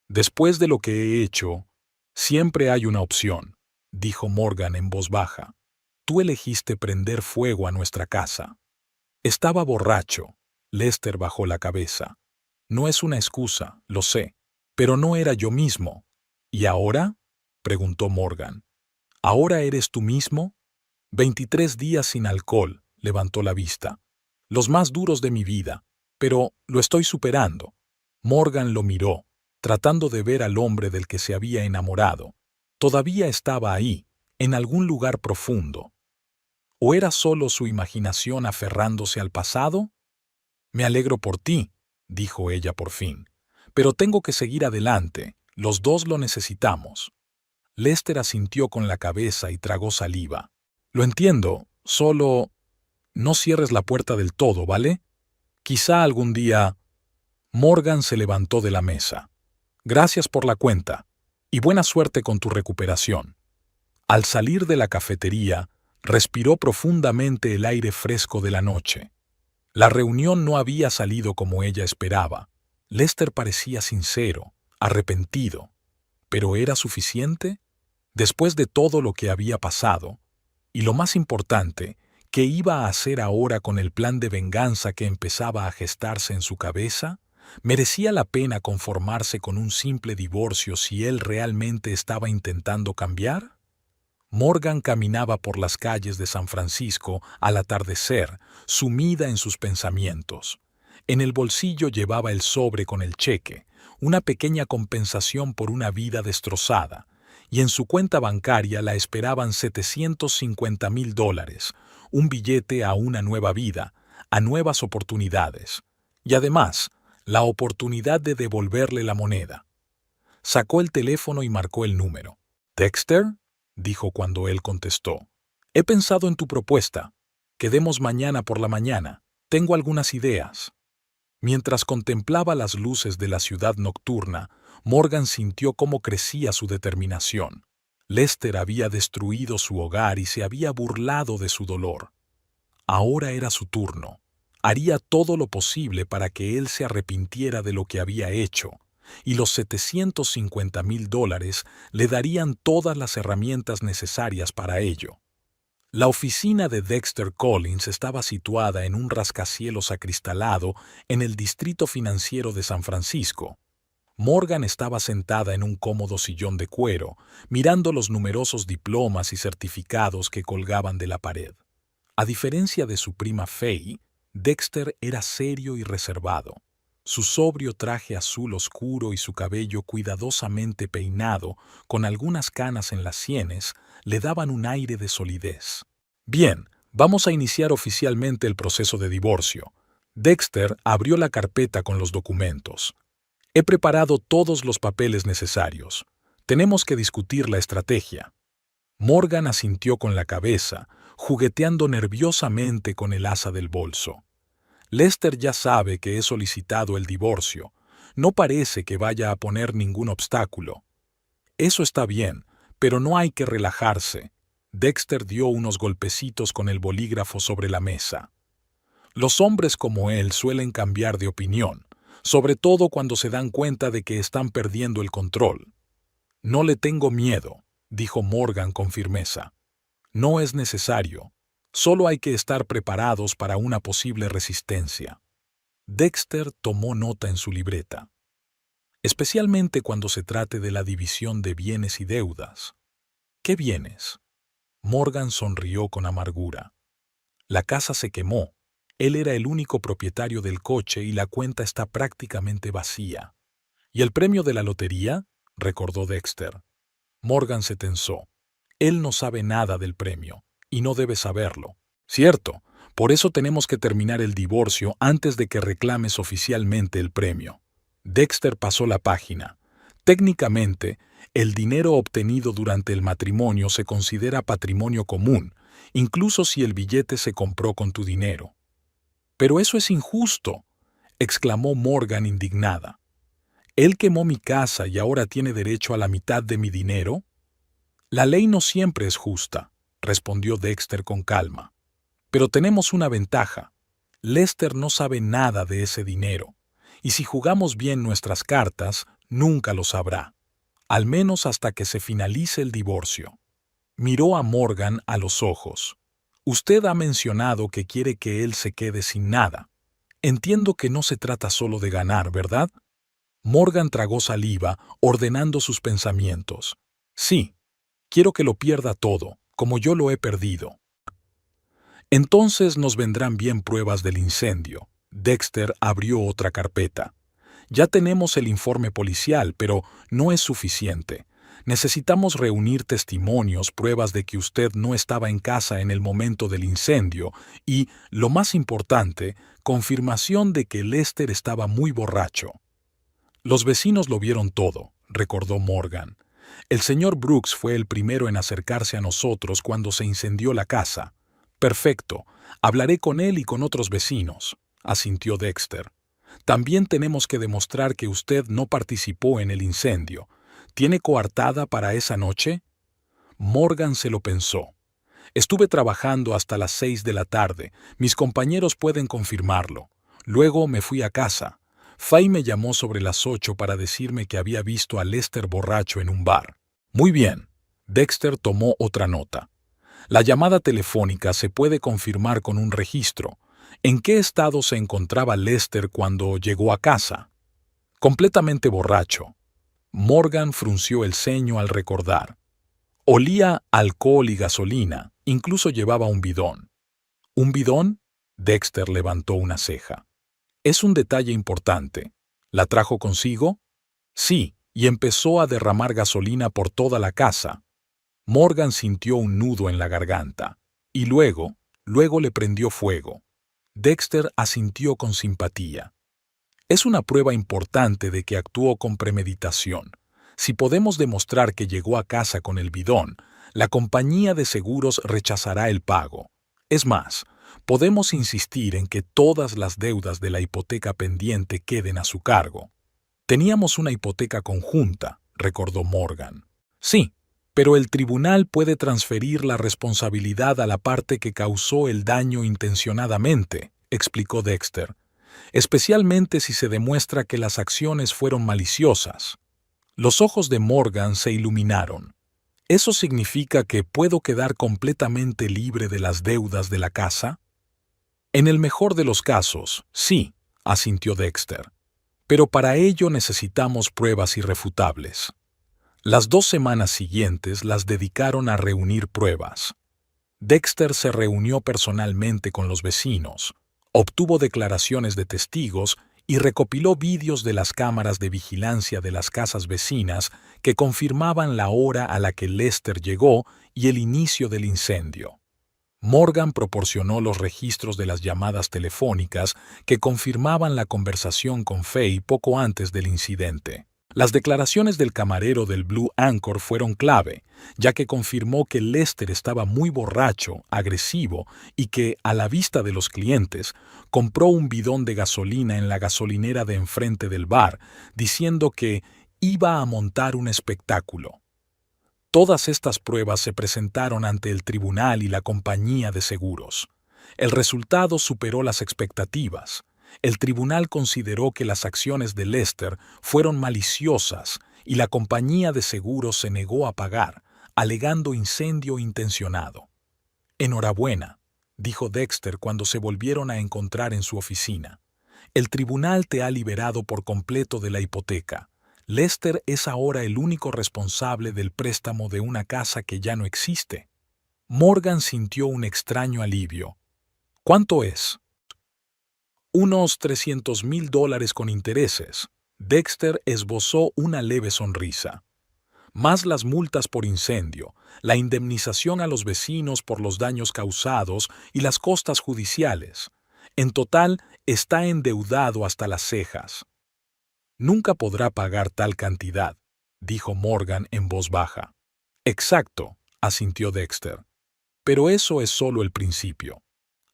Después de lo que he hecho, siempre hay una opción, dijo Morgan en voz baja. Tú elegiste prender fuego a nuestra casa. Estaba borracho. Lester bajó la cabeza. No es una excusa, lo sé, pero no era yo mismo. ¿Y ahora? Preguntó Morgan. ¿Ahora eres tú mismo? 23 días sin alcohol, levantó la vista. Los más duros de mi vida, pero lo estoy superando. Morgan lo miró, tratando de ver al hombre del que se había enamorado. Todavía estaba ahí, en algún lugar profundo. ¿O era solo su imaginación aferrándose al pasado? Me alegro por ti, dijo ella por fin. Pero tengo que seguir adelante, los dos lo necesitamos. Lester asintió con la cabeza y tragó saliva. Lo entiendo, solo no cierres la puerta del todo, ¿vale? Quizá algún día... Morgan se levantó de la mesa. Gracias por la cuenta, y buena suerte con tu recuperación. Al salir de la cafetería, respiró profundamente el aire fresco de la noche. La reunión no había salido como ella esperaba. Lester parecía sincero, arrepentido. ¿Pero era suficiente? Después de todo lo que había pasado, y lo más importante, ¿qué iba a hacer ahora con el plan de venganza que empezaba a gestarse en su cabeza? ¿Merecía la pena conformarse con un simple divorcio si él realmente estaba intentando cambiar? Morgan caminaba por las calles de San Francisco al atardecer, sumida en sus pensamientos. En el bolsillo llevaba el sobre con el cheque, una pequeña compensación por una vida destrozada, y en su cuenta bancaria la esperaban $750,000, un billete a una nueva vida, a nuevas oportunidades, y además, la oportunidad de devolverle la moneda. Sacó el teléfono y marcó el número. «¿Dexter?», dijo cuando él contestó. «He pensado en tu propuesta. Quedemos mañana por la mañana. Tengo algunas ideas». Mientras contemplaba las luces de la ciudad nocturna, Morgan sintió cómo crecía su determinación. Lester había destruido su hogar y se había burlado de su dolor. Ahora era su turno. Haría todo lo posible para que él se arrepintiera de lo que había hecho, y los $750,000 le darían todas las herramientas necesarias para ello. La oficina de Dexter Collins estaba situada en un rascacielos acristalado en el distrito financiero de San Francisco. Morgan estaba sentada en un cómodo sillón de cuero, mirando los numerosos diplomas y certificados que colgaban de la pared. A diferencia de su prima Faye, Dexter era serio y reservado. Su sobrio traje azul oscuro y su cabello cuidadosamente peinado, con algunas canas en las sienes, le daban un aire de solidez. «Bien, vamos a iniciar oficialmente el proceso de divorcio». Dexter abrió la carpeta con los documentos. «He preparado todos los papeles necesarios. Tenemos que discutir la estrategia». Morgan asintió con la cabeza, jugueteando nerviosamente con el asa del bolso. Lester ya sabe que he solicitado el divorcio. No parece que vaya a poner ningún obstáculo. Eso está bien, pero no hay que relajarse. Dexter dio unos golpecitos con el bolígrafo sobre la mesa. Los hombres como él suelen cambiar de opinión, sobre todo cuando se dan cuenta de que están perdiendo el control. «No le tengo miedo», dijo Morgan con firmeza. «No es necesario. Solo hay que estar preparados para una posible resistencia». Dexter tomó nota en su libreta. «Especialmente cuando se trate de la división de bienes y deudas». «¿Qué bienes?». Morgan sonrió con amargura. La casa se quemó. Él era el único propietario del coche y la cuenta está prácticamente vacía. «¿Y el premio de la lotería?», recordó Dexter. Morgan se tensó. Él no sabe nada del premio, y no debe saberlo. «Cierto, por eso tenemos que terminar el divorcio antes de que reclames oficialmente el premio». Dexter pasó la página. Técnicamente, el dinero obtenido durante el matrimonio se considera patrimonio común, incluso si el billete se compró con tu dinero. «Pero eso es injusto», exclamó Morgan indignada. «Él quemó mi casa y ahora tiene derecho a la mitad de mi dinero». «La ley no siempre es justa», respondió Dexter con calma. «Pero tenemos una ventaja. Lester no sabe nada de ese dinero, y si jugamos bien nuestras cartas, nunca lo sabrá, al menos hasta que se finalice el divorcio. Miró a Morgan a los ojos. Usted ha mencionado que quiere que él se quede sin nada. Entiendo que no se trata solo de ganar, ¿verdad? Morgan tragó saliva, ordenando sus pensamientos. Sí, quiero que lo pierda todo, como yo lo he perdido. Entonces nos vendrán bien pruebas del incendio. Dexter abrió otra carpeta. Ya tenemos el informe policial, pero no es suficiente. Necesitamos reunir testimonios, pruebas de que usted no estaba en casa en el momento del incendio y, lo más importante, confirmación de que Lester estaba muy borracho. Los vecinos lo vieron todo, recordó Morgan. El señor Brooks fue el primero en acercarse a nosotros cuando se incendió la casa. Perfecto, hablaré con él y con otros vecinos, asintió Dexter. También tenemos que demostrar que usted no participó en el incendio. ¿Tiene coartada para esa noche? Morgan se lo pensó. Estuve trabajando hasta las 6 de la tarde. Mis compañeros pueden confirmarlo. Luego me fui a casa. Fay me llamó sobre las 8 para decirme que había visto a Lester borracho en un bar. Muy bien. Dexter tomó otra nota. La llamada telefónica se puede confirmar con un registro. ¿En qué estado se encontraba Lester cuando llegó a casa? Completamente borracho. Morgan frunció el ceño al recordar. Olía a alcohol y gasolina, incluso llevaba un bidón. ¿Un bidón? Dexter levantó una ceja. Es un detalle importante. ¿La trajo consigo? Sí, y empezó a derramar gasolina por toda la casa. Morgan sintió un nudo en la garganta. Y luego le prendió fuego. Dexter asintió con simpatía. Es una prueba importante de que actuó con premeditación. Si podemos demostrar que llegó a casa con el bidón, la compañía de seguros rechazará el pago. Es más, podemos insistir en que todas las deudas de la hipoteca pendiente queden a su cargo. Teníamos una hipoteca conjunta, recordó Morgan. Sí, pero el tribunal puede transferir la responsabilidad a la parte que causó el daño intencionadamente, explicó Dexter, especialmente si se demuestra que las acciones fueron maliciosas. Los ojos de Morgan se iluminaron. ¿Eso significa que puedo quedar completamente libre de las deudas de la casa? En el mejor de los casos, sí, asintió Dexter. Pero para ello necesitamos pruebas irrefutables. Las 2 semanas siguientes las dedicaron a reunir pruebas. Dexter se reunió personalmente con los vecinos, obtuvo declaraciones de testigos y recopiló vídeos de las cámaras de vigilancia de las casas vecinas que confirmaban la hora a la que Lester llegó y el inicio del incendio. Morgan proporcionó los registros de las llamadas telefónicas que confirmaban la conversación con Fay poco antes del incidente. Las declaraciones del camarero del Blue Anchor fueron clave, ya que confirmó que Lester estaba muy borracho, agresivo y que, a la vista de los clientes, compró un bidón de gasolina en la gasolinera de enfrente del bar, diciendo que iba a montar un espectáculo. Todas estas pruebas se presentaron ante el tribunal y la compañía de seguros. El resultado superó las expectativas. El tribunal consideró que las acciones de Lester fueron maliciosas y la compañía de seguros se negó a pagar, alegando incendio intencionado. Enhorabuena, dijo Dexter cuando se volvieron a encontrar en su oficina. El tribunal te ha liberado por completo de la hipoteca. Lester es ahora el único responsable del préstamo de una casa que ya no existe. Morgan sintió un extraño alivio. ¿Cuánto es? Unos $300,000 con intereses. Dexter esbozó una leve sonrisa. Más las multas por incendio, la indemnización a los vecinos por los daños causados y las costas judiciales. En total, está endeudado hasta las cejas. Nunca podrá pagar tal cantidad, dijo Morgan en voz baja. Exacto, asintió Dexter. Pero eso es solo el principio.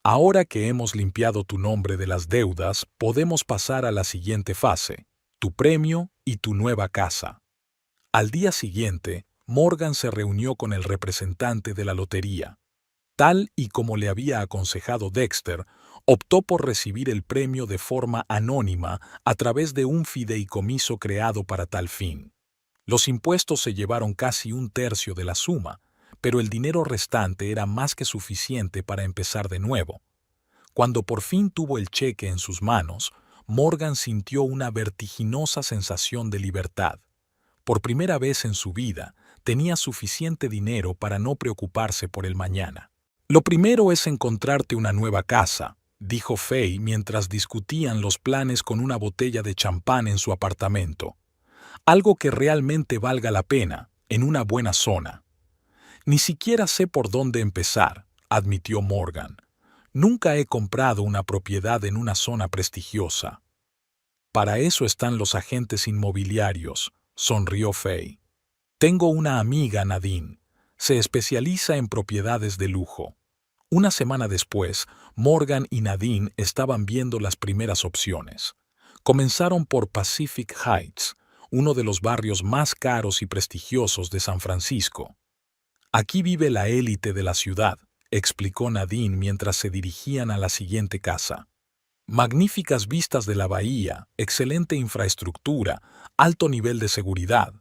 Ahora que hemos limpiado tu nombre de las deudas, podemos pasar a la siguiente fase, tu premio y tu nueva casa. Al día siguiente, Morgan se reunió con el representante de la lotería. Tal y como le había aconsejado Dexter, optó por recibir el premio de forma anónima a través de un fideicomiso creado para tal fin. Los impuestos se llevaron casi un tercio de la suma, pero el dinero restante era más que suficiente para empezar de nuevo. Cuando por fin tuvo el cheque en sus manos, Morgan sintió una vertiginosa sensación de libertad. Por primera vez en su vida, tenía suficiente dinero para no preocuparse por el mañana. Lo primero es encontrarte una nueva casa, dijo Faye mientras discutían los planes con una botella de champán en su apartamento. Algo que realmente valga la pena, en una buena zona. Ni siquiera sé por dónde empezar, admitió Morgan. Nunca he comprado una propiedad en una zona prestigiosa. Para eso están los agentes inmobiliarios, sonrió Faye. Tengo una amiga, Nadine. Se especializa en propiedades de lujo. Una semana después, Morgan y Nadine estaban viendo las primeras opciones. Comenzaron por Pacific Heights, uno de los barrios más caros y prestigiosos de San Francisco. Aquí vive la élite de la ciudad, explicó Nadine mientras se dirigían a la siguiente casa. Magníficas vistas de la bahía, excelente infraestructura, alto nivel de seguridad.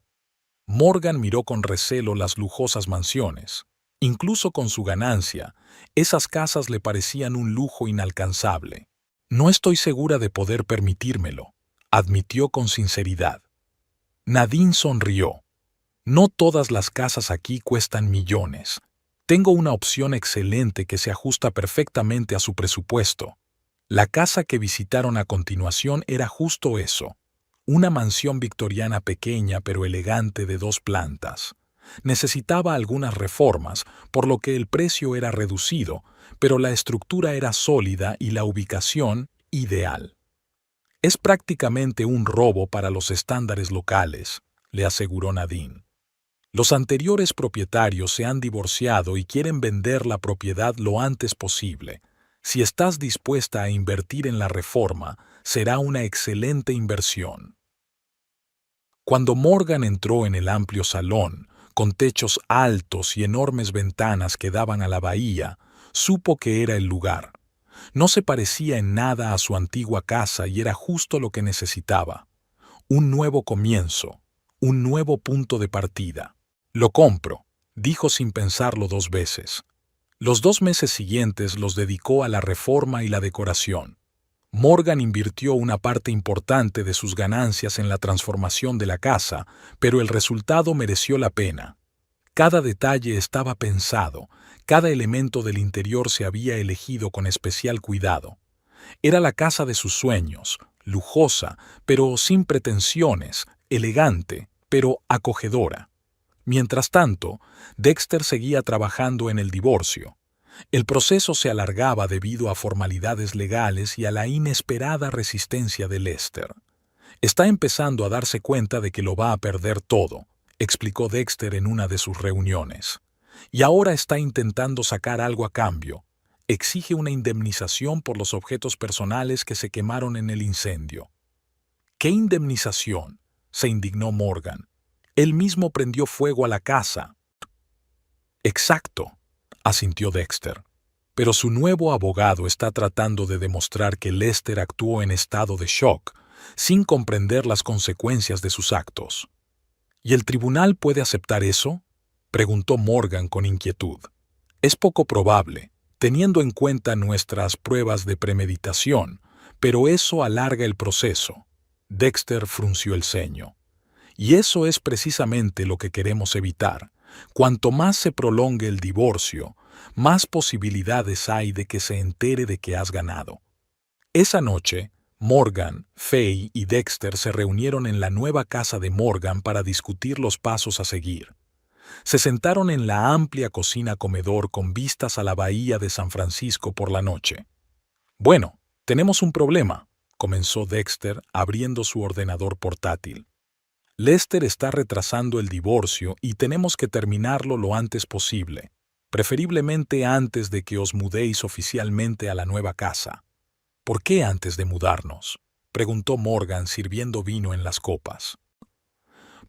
Morgan miró con recelo las lujosas mansiones. Incluso con su ganancia, esas casas le parecían un lujo inalcanzable. No estoy segura de poder permitírmelo, admitió con sinceridad. Nadine sonrió. No todas las casas aquí cuestan millones. Tengo una opción excelente que se ajusta perfectamente a su presupuesto. La casa que visitaron a continuación era justo eso. Una mansión victoriana pequeña pero elegante de 2 plantas. Necesitaba algunas reformas, por lo que el precio era reducido, pero la estructura era sólida y la ubicación ideal. Es prácticamente un robo para los estándares locales, le aseguró Nadine. Los anteriores propietarios se han divorciado y quieren vender la propiedad lo antes posible. Si estás dispuesta a invertir en la reforma, será una excelente inversión. Cuando Morgan entró en el amplio salón, con techos altos y enormes ventanas que daban a la bahía, supo que era el lugar. No se parecía en nada a su antigua casa y era justo lo que necesitaba. Un nuevo comienzo, un nuevo punto de partida. Lo compro, dijo sin pensarlo 2 veces. Los 2 meses siguientes los dedicó a la reforma y la decoración. Morgan invirtió una parte importante de sus ganancias en la transformación de la casa, pero el resultado mereció la pena. Cada detalle estaba pensado, cada elemento del interior se había elegido con especial cuidado. Era la casa de sus sueños, lujosa, pero sin pretensiones, elegante, pero acogedora. Mientras tanto, Dexter seguía trabajando en el divorcio. El proceso se alargaba debido a formalidades legales y a la inesperada resistencia de Lester. Está empezando a darse cuenta de que lo va a perder todo, explicó Dexter en una de sus reuniones. Y ahora está intentando sacar algo a cambio. Exige una indemnización por los objetos personales que se quemaron en el incendio. ¿Qué indemnización?, se indignó Morgan. Él mismo prendió fuego a la casa. Exacto, asintió Dexter. Pero su nuevo abogado está tratando de demostrar que Lester actuó en estado de shock, sin comprender las consecuencias de sus actos. ¿Y el tribunal puede aceptar eso?, preguntó Morgan con inquietud. Es poco probable, teniendo en cuenta nuestras pruebas de premeditación, pero eso alarga el proceso. Dexter frunció el ceño. Y eso es precisamente lo que queremos evitar. Cuanto más se prolongue el divorcio, más posibilidades hay de que se entere de que has ganado. Esa noche, Morgan, Faye y Dexter se reunieron en la nueva casa de Morgan para discutir los pasos a seguir. Se sentaron en la amplia cocina-comedor con vistas a la bahía de San Francisco por la noche. Bueno, tenemos un problema, comenzó Dexter abriendo su ordenador portátil. Lester está retrasando el divorcio y tenemos que terminarlo lo antes posible, preferiblemente antes de que os mudéis oficialmente a la nueva casa. ¿Por qué antes de mudarnos?, preguntó Morgan sirviendo vino en las copas.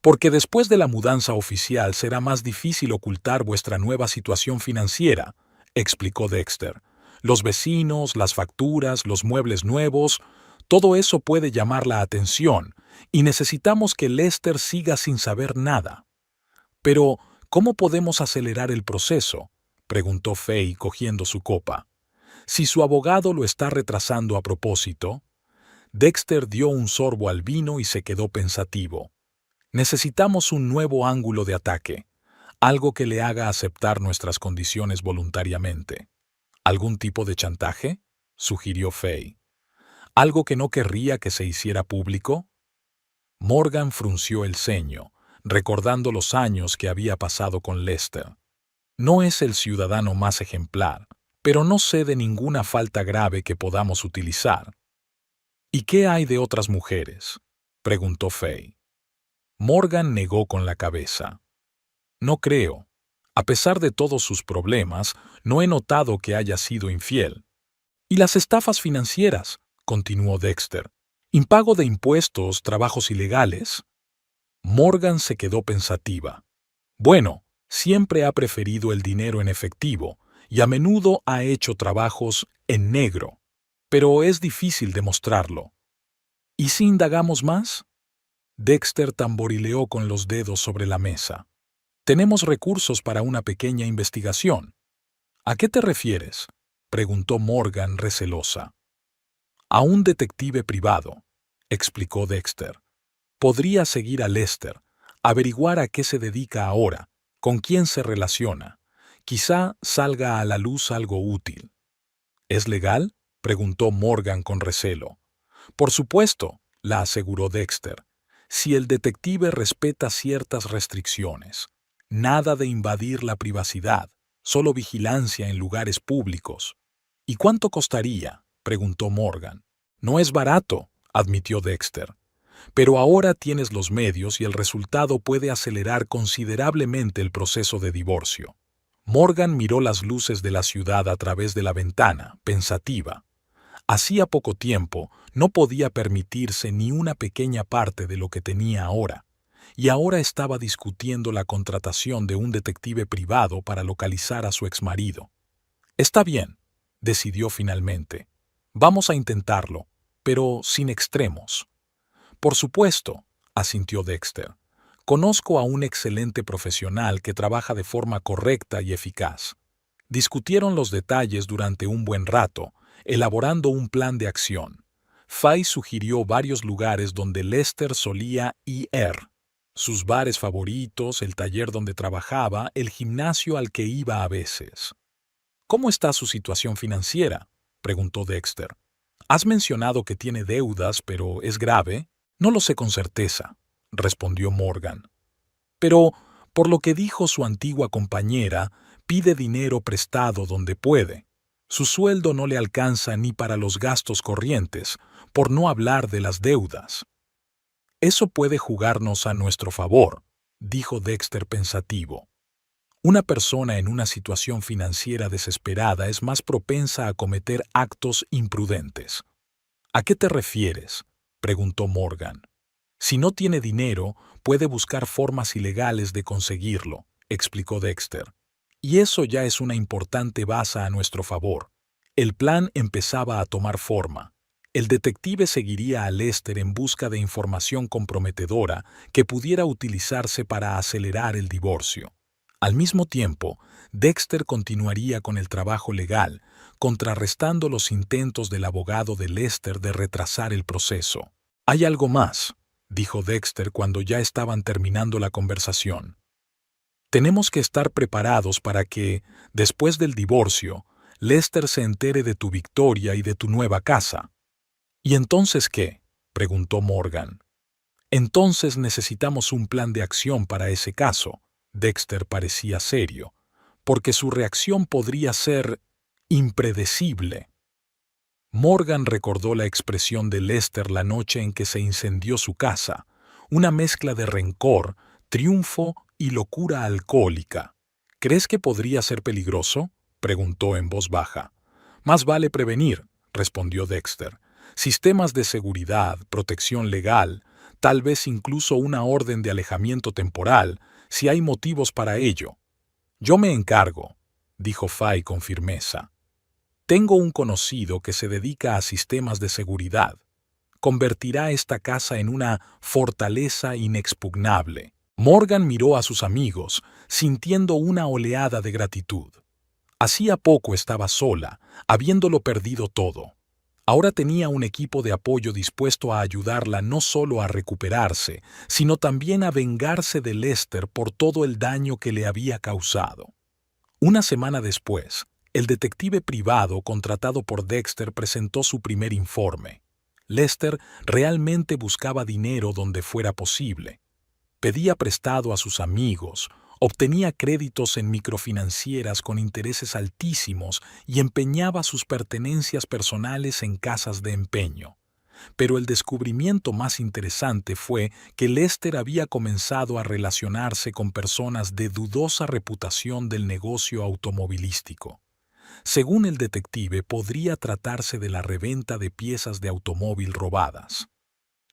Porque después de la mudanza oficial será más difícil ocultar vuestra nueva situación financiera, explicó Dexter. Los vecinos, las facturas, los muebles nuevos, todo eso puede llamar la atención, y necesitamos que Lester siga sin saber nada. Pero, ¿cómo podemos acelerar el proceso?, preguntó Fay cogiendo su copa. Si su abogado lo está retrasando a propósito. Dexter dio un sorbo al vino y se quedó pensativo. Necesitamos un nuevo ángulo de ataque, algo que le haga aceptar nuestras condiciones voluntariamente. ¿Algún tipo de chantaje?, sugirió Fay. ¿Algo que no querría que se hiciera público? Morgan frunció el ceño, recordando los años que había pasado con Lester. No es el ciudadano más ejemplar, pero no sé de ninguna falta grave que podamos utilizar. ¿Y qué hay de otras mujeres?, preguntó Fay. Morgan negó con la cabeza. No creo. A pesar de todos sus problemas, no he notado que haya sido infiel. ¿Y las estafas financieras?, continuó Dexter. ¿Impago de impuestos, trabajos ilegales? Morgan se quedó pensativa. Bueno, siempre ha preferido el dinero en efectivo y a menudo ha hecho trabajos en negro, pero es difícil demostrarlo. ¿Y si indagamos más? Dexter tamborileó con los dedos sobre la mesa. Tenemos recursos para una pequeña investigación. ¿A qué te refieres?, preguntó Morgan recelosa. A un detective privado, explicó Dexter. Podría seguir a Lester, averiguar a qué se dedica ahora, con quién se relaciona. Quizá salga a la luz algo útil. ¿Es legal?, preguntó Morgan con recelo. Por supuesto, la aseguró Dexter, si el detective respeta ciertas restricciones. Nada de invadir la privacidad, solo vigilancia en lugares públicos. ¿Y cuánto costaría?, preguntó Morgan. No es barato, admitió Dexter. Pero ahora tienes los medios y el resultado puede acelerar considerablemente el proceso de divorcio. Morgan miró las luces de la ciudad a través de la ventana, pensativa. Hacía poco tiempo no podía permitirse ni una pequeña parte de lo que tenía ahora, y ahora estaba discutiendo la contratación de un detective privado para localizar a su exmarido. Está bien, decidió finalmente. Vamos a intentarlo, pero sin extremos. Por supuesto, asintió Dexter. Conozco a un excelente profesional que trabaja de forma correcta y eficaz. Discutieron los detalles durante un buen rato, elaborando un plan de acción. Fay sugirió varios lugares donde Lester solía ir, sus bares favoritos, el taller donde trabajaba, el gimnasio al que iba a veces. ¿Cómo está su situación financiera?, preguntó Dexter. Has mencionado que tiene deudas, pero ¿es grave? No lo sé con certeza, respondió Morgan. Pero, por lo que dijo su antigua compañera, pide dinero prestado donde puede. Su sueldo no le alcanza ni para los gastos corrientes, por no hablar de las deudas. Eso puede jugarnos a nuestro favor, dijo Dexter pensativo. Una persona en una situación financiera desesperada es más propensa a cometer actos imprudentes. ¿A qué te refieres?, preguntó Morgan. Si no tiene dinero, puede buscar formas ilegales de conseguirlo, explicó Dexter. Y eso ya es una importante baza a nuestro favor. El plan empezaba a tomar forma. El detective seguiría a Lester en busca de información comprometedora que pudiera utilizarse para acelerar el divorcio. Al mismo tiempo, Dexter continuaría con el trabajo legal, contrarrestando los intentos del abogado de Lester de retrasar el proceso. «Hay algo más», dijo Dexter cuando ya estaban terminando la conversación. «Tenemos que estar preparados para que, después del divorcio, Lester se entere de tu victoria y de tu nueva casa». «¿Y entonces qué?», preguntó Morgan. «Entonces necesitamos un plan de acción para ese caso». Dexter parecía serio, porque su reacción podría ser impredecible. Morgan recordó la expresión de Lester la noche en que se incendió su casa, una mezcla de rencor, triunfo y locura alcohólica. «¿Crees que podría ser peligroso?», preguntó en voz baja. «Más vale prevenir», respondió Dexter. «Sistemas de seguridad, protección legal, tal vez incluso una orden de alejamiento temporal, si hay motivos para ello». «Yo me encargo», dijo Fay con firmeza. Tengo un conocido que se dedica a sistemas de seguridad. Convertirá esta casa en una fortaleza inexpugnable. Morgan miró a sus amigos, sintiendo una oleada de gratitud. Hacía poco estaba sola, habiéndolo perdido todo. Ahora tenía un equipo de apoyo dispuesto a ayudarla no solo a recuperarse, sino también a vengarse de Lester por todo el daño que le había causado. Una semana después, el detective privado contratado por Dexter presentó su primer informe. Lester realmente buscaba dinero donde fuera posible. Pedía prestado a sus amigos, obtenía créditos en microfinancieras con intereses altísimos y empeñaba sus pertenencias personales en casas de empeño. Pero el descubrimiento más interesante fue que Lester había comenzado a relacionarse con personas de dudosa reputación del negocio automovilístico. Según el detective, podría tratarse de la reventa de piezas de automóvil robadas.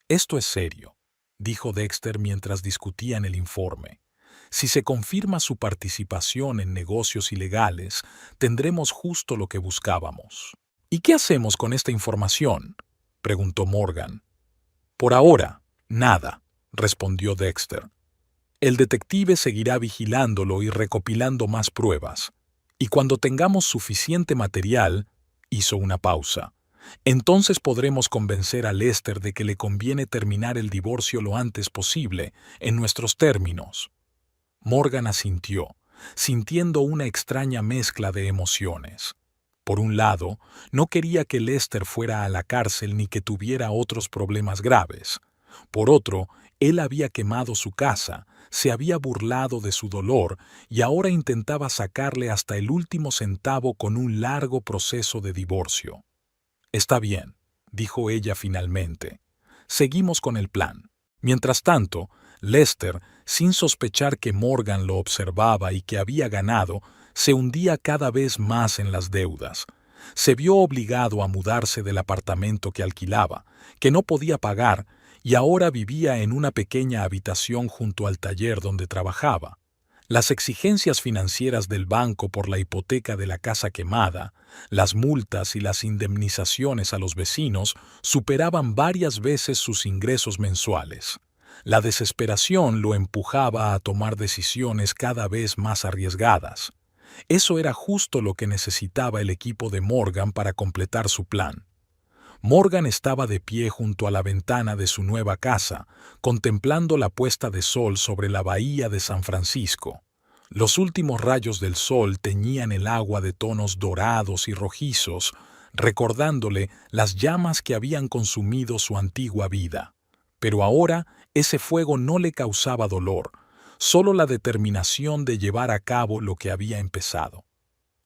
Esto es serio, dijo Dexter mientras discutían el informe. Si se confirma su participación en negocios ilegales, tendremos justo lo que buscábamos. ¿Y qué hacemos con esta información?, preguntó Morgan. Por ahora, nada, respondió Dexter. El detective seguirá vigilándolo y recopilando más pruebas. Y cuando tengamos suficiente material, hizo una pausa. Entonces podremos convencer a Lester de que le conviene terminar el divorcio lo antes posible, en nuestros términos. Morgan asintió, sintiendo una extraña mezcla de emociones. Por un lado, no quería que Lester fuera a la cárcel ni que tuviera otros problemas graves. Por otro, él había quemado su casa, se había burlado de su dolor y ahora intentaba sacarle hasta el último centavo con un largo proceso de divorcio. Está bien, dijo ella finalmente. Seguimos con el plan. Mientras tanto, Lester, sin sospechar que Morgan lo observaba y que había ganado, se hundía cada vez más en las deudas. Se vio obligado a mudarse del apartamento que alquilaba, que no podía pagar, y ahora vivía en una pequeña habitación junto al taller donde trabajaba. Las exigencias financieras del banco por la hipoteca de la casa quemada, las multas y las indemnizaciones a los vecinos superaban varias veces sus ingresos mensuales. La desesperación lo empujaba a tomar decisiones cada vez más arriesgadas. Eso era justo lo que necesitaba el equipo de Morgan para completar su plan. Morgan estaba de pie junto a la ventana de su nueva casa, contemplando la puesta de sol sobre la bahía de San Francisco. Los últimos rayos del sol teñían el agua de tonos dorados y rojizos, recordándole las llamas que habían consumido su antigua vida. Pero ahora ese fuego no le causaba dolor, solo la determinación de llevar a cabo lo que había empezado.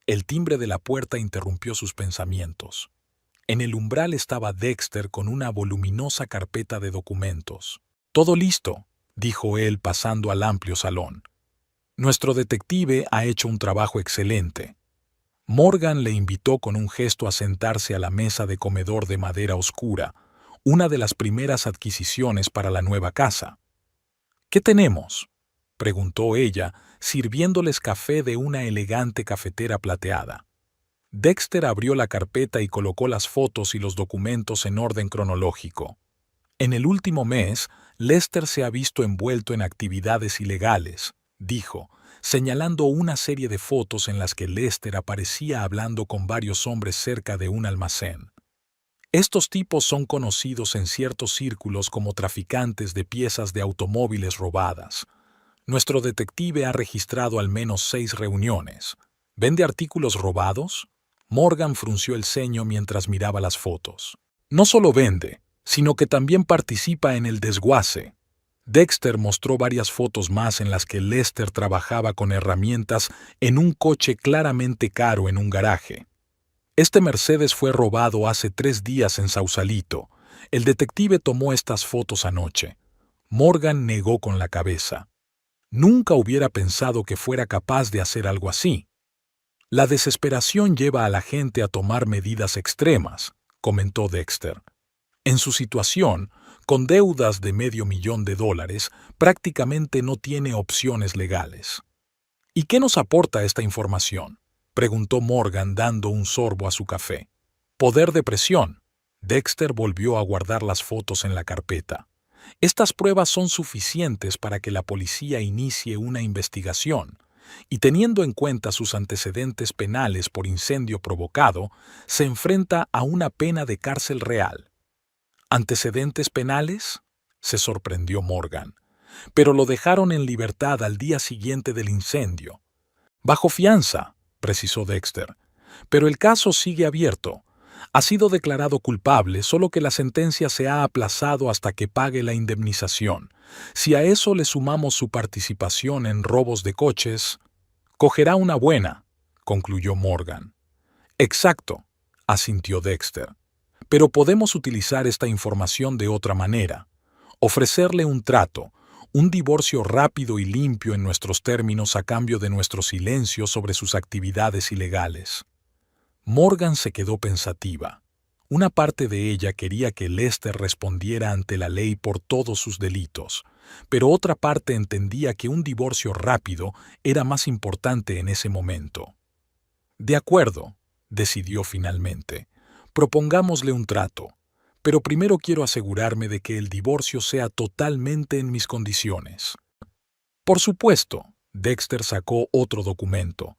El timbre de la puerta interrumpió sus pensamientos. En el umbral estaba Dexter con una voluminosa carpeta de documentos. «Todo listo», dijo él pasando al amplio salón. «Nuestro detective ha hecho un trabajo excelente». Morgan le invitó con un gesto a sentarse a la mesa de comedor de madera oscura, una de las primeras adquisiciones para la nueva casa. «¿Qué tenemos?», preguntó ella, sirviéndoles café de una elegante cafetera plateada. Dexter abrió la carpeta y colocó las fotos y los documentos en orden cronológico. En el último mes, Lester se ha visto envuelto en actividades ilegales, dijo, señalando una serie de fotos en las que Lester aparecía hablando con varios hombres cerca de un almacén. Estos tipos son conocidos en ciertos círculos como traficantes de piezas de automóviles robadas. Nuestro detective ha registrado al menos 6 reuniones. ¿Vende artículos robados? Morgan frunció el ceño mientras miraba las fotos. No solo vende, sino que también participa en el desguace. Dexter mostró varias fotos más en las que Lester trabajaba con herramientas en un coche claramente caro en un garaje. Este Mercedes fue robado hace 3 días en Sausalito. El detective tomó estas fotos anoche. Morgan negó con la cabeza. Nunca hubiera pensado que fuera capaz de hacer algo así. La desesperación lleva a la gente a tomar medidas extremas, comentó Dexter. En su situación, con deudas de $500,000, prácticamente no tiene opciones legales. ¿Y qué nos aporta esta información?, preguntó Morgan dando un sorbo a su café. Poder de presión. Dexter volvió a guardar las fotos en la carpeta. Estas pruebas son suficientes para que la policía inicie una investigación, y teniendo en cuenta sus antecedentes penales por incendio provocado, se enfrenta a una pena de cárcel real. ¿Antecedentes penales?, se sorprendió Morgan. Pero lo dejaron en libertad al día siguiente del incendio. Bajo fianza, precisó Dexter. Pero el caso sigue abierto. Ha sido declarado culpable, solo que la sentencia se ha aplazado hasta que pague la indemnización. Si a eso le sumamos su participación en robos de coches, cogerá una buena, concluyó Morgan. Exacto, asintió Dexter. Pero podemos utilizar esta información de otra manera. Ofrecerle un trato, un divorcio rápido y limpio en nuestros términos a cambio de nuestro silencio sobre sus actividades ilegales. Morgan se quedó pensativa. Una parte de ella quería que Lester respondiera ante la ley por todos sus delitos, pero otra parte entendía que un divorcio rápido era más importante en ese momento. De acuerdo, decidió finalmente. Propongámosle un trato, pero primero quiero asegurarme de que el divorcio sea totalmente en mis condiciones. Por supuesto, Dexter sacó otro documento.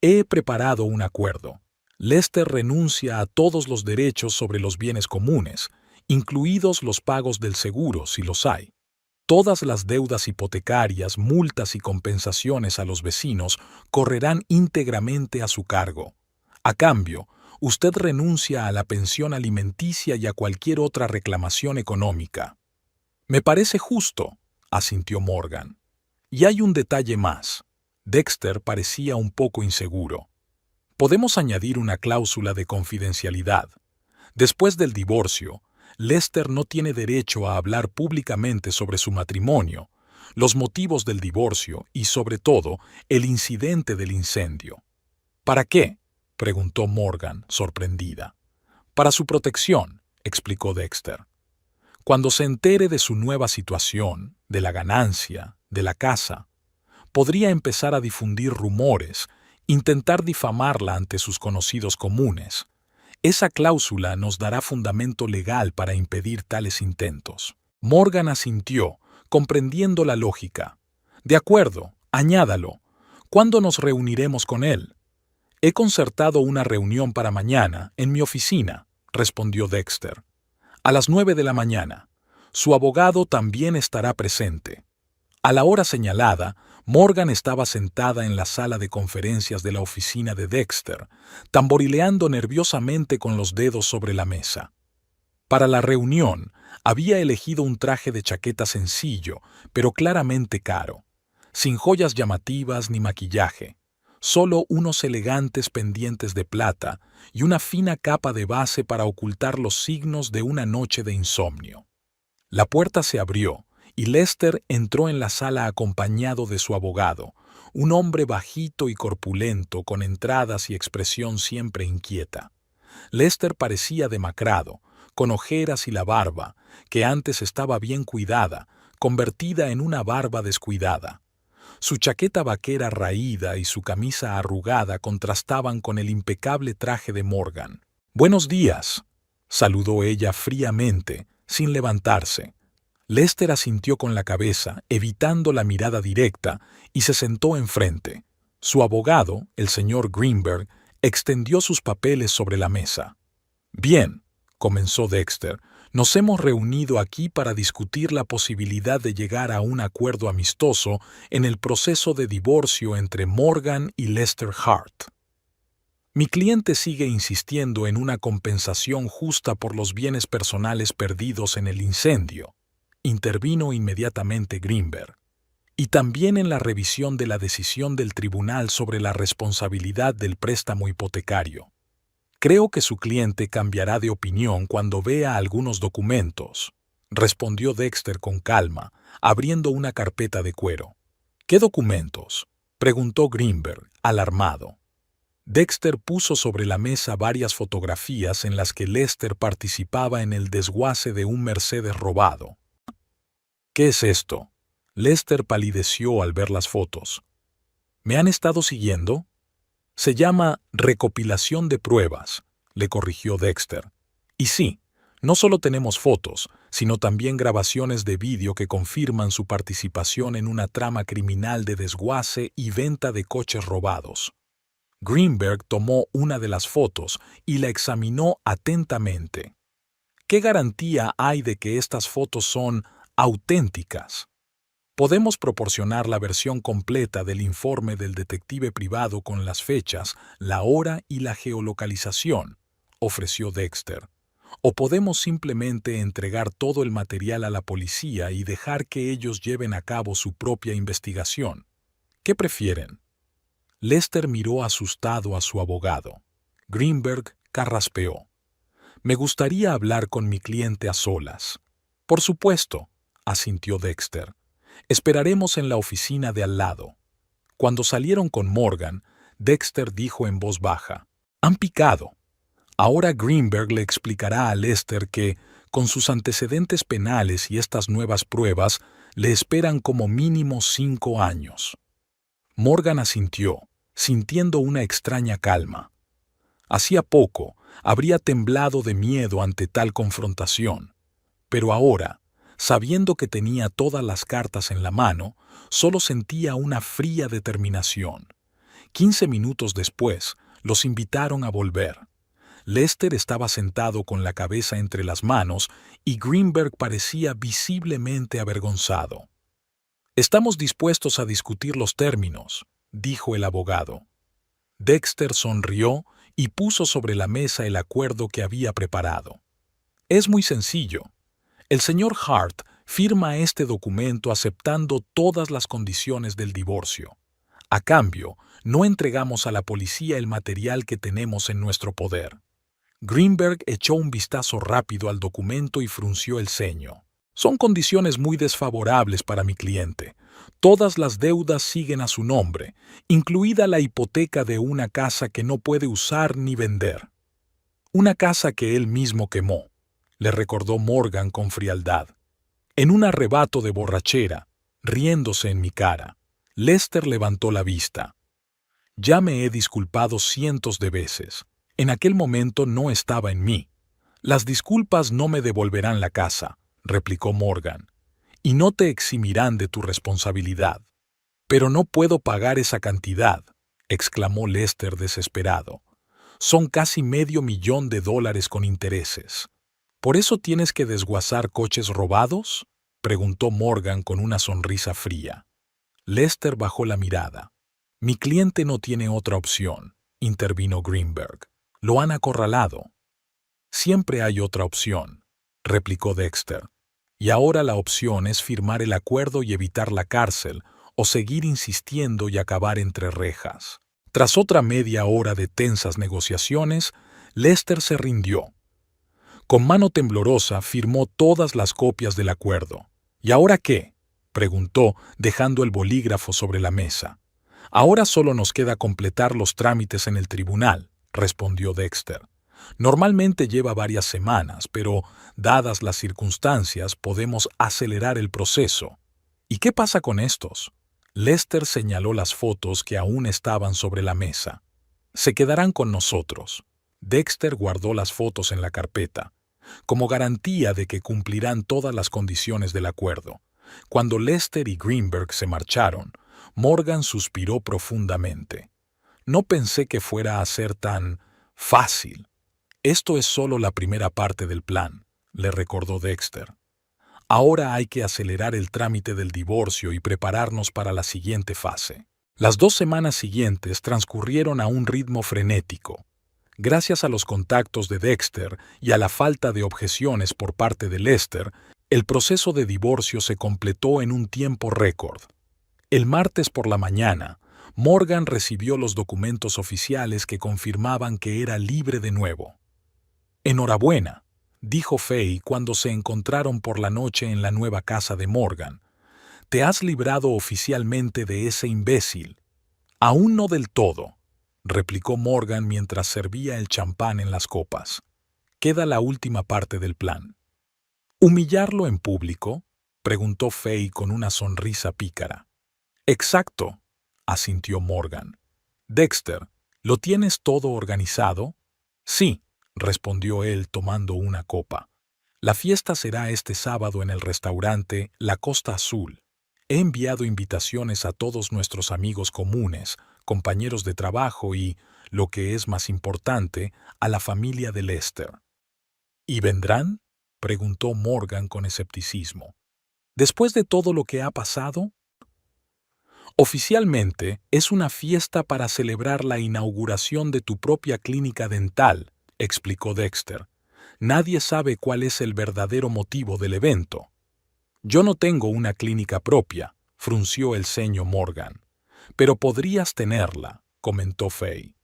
He preparado un acuerdo. Lester renuncia a todos los derechos sobre los bienes comunes, incluidos los pagos del seguro si los hay. Todas las deudas hipotecarias, multas y compensaciones a los vecinos correrán íntegramente a su cargo. A cambio, usted renuncia a la pensión alimenticia y a cualquier otra reclamación económica. Me parece justo, asintió Morgan. Y hay un detalle más. Dexter parecía un poco inseguro. Podemos añadir una cláusula de confidencialidad. Después del divorcio, Lester no tiene derecho a hablar públicamente sobre su matrimonio, los motivos del divorcio y, sobre todo, el incidente del incendio. ¿Para qué?, preguntó Morgan, sorprendida. Para su protección, explicó Dexter. Cuando se entere de su nueva situación, de la ganancia, de la casa, podría empezar a difundir rumores, intentar difamarla ante sus conocidos comunes. Esa cláusula nos dará fundamento legal para impedir tales intentos. Morgan asintió, comprendiendo la lógica. De acuerdo, añádalo. ¿Cuándo nos reuniremos con él? He concertado una reunión para mañana, en mi oficina, respondió Dexter. A las 9 de la mañana. Su abogado también estará presente. A la hora señalada, Morgan estaba sentada en la sala de conferencias de la oficina de Dexter, tamborileando nerviosamente con los dedos sobre la mesa. Para la reunión, había elegido un traje de chaqueta sencillo, pero claramente caro, sin joyas llamativas ni maquillaje, solo unos elegantes pendientes de plata y una fina capa de base para ocultar los signos de una noche de insomnio. La puerta se abrió, y Lester entró en la sala acompañado de su abogado, un hombre bajito y corpulento con entradas y expresión siempre inquieta. Lester parecía demacrado, con ojeras y la barba, que antes estaba bien cuidada, convertida en una barba descuidada. Su chaqueta vaquera raída y su camisa arrugada contrastaban con el impecable traje de Morgan. «Buenos días», saludó ella fríamente, sin levantarse. Lester asintió con la cabeza, evitando la mirada directa, y se sentó enfrente. Su abogado, el señor Greenberg, extendió sus papeles sobre la mesa. «Bien», comenzó Dexter, «nos hemos reunido aquí para discutir la posibilidad de llegar a un acuerdo amistoso en el proceso de divorcio entre Morgan y Lester Hart. Mi cliente sigue insistiendo en una compensación justa por los bienes personales perdidos en el incendio», intervino inmediatamente Greenberg, «y también en la revisión de la decisión del tribunal sobre la responsabilidad del préstamo hipotecario. Creo que su cliente cambiará de opinión cuando vea algunos documentos», respondió Dexter con calma, abriendo una carpeta de cuero. «¿Qué documentos?», preguntó Greenberg, alarmado. Dexter puso sobre la mesa varias fotografías en las que Lester participaba en el desguace de un Mercedes robado. «¿Qué es esto?». Lester palideció al ver las fotos. «¿Me han estado siguiendo?». Se llama recopilación de pruebas, le corrigió Dexter. Y sí, no solo tenemos fotos, sino también grabaciones de vídeo que confirman su participación en una trama criminal de desguace y venta de coches robados. Greenberg tomó una de las fotos y la examinó atentamente. ¿Qué garantía hay de que estas fotos son auténticas? Podemos proporcionar la versión completa del informe del detective privado con las fechas, la hora y la geolocalización, ofreció Dexter. O podemos simplemente entregar todo el material a la policía y dejar que ellos lleven a cabo su propia investigación. ¿Qué prefieren? Lester miró asustado a su abogado. Greenberg carraspeó. Me gustaría hablar con mi cliente a solas. Por supuesto, asintió Dexter. Esperaremos en la oficina de al lado. Cuando salieron con Morgan, Dexter dijo en voz baja, «Han picado». Ahora Greenberg le explicará a Lester que, con sus antecedentes penales y estas nuevas pruebas, le esperan como mínimo 5 años. Morgan asintió, sintiendo una extraña calma. Hacía poco habría temblado de miedo ante tal confrontación, pero ahora, sabiendo que tenía todas las cartas en la mano, solo sentía una fría determinación. 15 minutos después, los invitaron a volver. Lester estaba sentado con la cabeza entre las manos y Greenberg parecía visiblemente avergonzado. «Estamos dispuestos a discutir los términos», dijo el abogado. Dexter sonrió y puso sobre la mesa el acuerdo que había preparado. «Es muy sencillo. El señor Hart firma este documento aceptando todas las condiciones del divorcio. A cambio, no entregamos a la policía el material que tenemos en nuestro poder». Greenberg echó un vistazo rápido al documento y frunció el ceño. «Son condiciones muy desfavorables para mi cliente. Todas las deudas siguen a su nombre, incluida la hipoteca de una casa que no puede usar ni vender. Una casa que él mismo quemó», le recordó Morgan con frialdad. En un arrebato de borrachera, riéndose en mi cara, Lester levantó la vista. «Ya me he disculpado cientos de veces. En aquel momento no estaba en mí. Las disculpas no me devolverán la casa», replicó Morgan, «y no te eximirán de tu responsabilidad». «Pero no puedo pagar esa cantidad», exclamó Lester desesperado. «Son casi $500,000 con intereses». «¿Por eso tienes que desguazar coches robados?», preguntó Morgan con una sonrisa fría. Lester bajó la mirada. «Mi cliente no tiene otra opción», intervino Greenberg. «Lo han acorralado». «Siempre hay otra opción», replicó Dexter. «Y ahora la opción es firmar el acuerdo y evitar la cárcel, o seguir insistiendo y acabar entre rejas». Tras otra media hora de tensas negociaciones, Lester se rindió. Con mano temblorosa firmó todas las copias del acuerdo. «¿Y ahora qué?», preguntó, dejando el bolígrafo sobre la mesa. «Ahora solo nos queda completar los trámites en el tribunal», respondió Dexter. «Normalmente lleva varias semanas, pero, dadas las circunstancias, podemos acelerar el proceso». «¿Y qué pasa con estos?». Lester señaló las fotos que aún estaban sobre la mesa. «Se quedarán con nosotros». Dexter guardó las fotos en la carpeta, como garantía de que cumplirán todas las condiciones del acuerdo. Cuando Lester y Greenberg se marcharon, Morgan suspiró profundamente. «No pensé que fuera a ser tan fácil». «Esto es solo la primera parte del plan», le recordó Dexter. «Ahora hay que acelerar el trámite del divorcio y prepararnos para la siguiente fase». Las 2 semanas siguientes transcurrieron a un ritmo frenético. Gracias a los contactos de Dexter y a la falta de objeciones por parte de Lester, el proceso de divorcio se completó en un tiempo récord. El martes por la mañana, Morgan recibió los documentos oficiales que confirmaban que era libre de nuevo. «Enhorabuena», dijo Fay cuando se encontraron por la noche en la nueva casa de Morgan. «Te has librado oficialmente de ese imbécil». «Aún no del todo», replicó Morgan mientras servía el champán en las copas. «Queda la última parte del plan». «¿Humillarlo en público?», preguntó Fay con una sonrisa pícara. «Exacto», asintió Morgan. «Dexter, ¿Lo tienes todo organizado? Sí, respondió él tomando una copa. La fiesta será este sábado en el restaurante La Costa Azul. He enviado invitaciones a todos nuestros amigos comunes, compañeros de trabajo y, lo que es más importante, a la familia de Lester. ¿Y vendrán?, preguntó Morgan con escepticismo. ¿Después de todo lo que ha pasado? Oficialmente, es una fiesta para celebrar la inauguración de tu propia clínica dental, explicó Dexter. Nadie sabe cuál es el verdadero motivo del evento. Yo no tengo una clínica propia, frunció el ceño Morgan. Pero podrías tenerla, comentó Fay.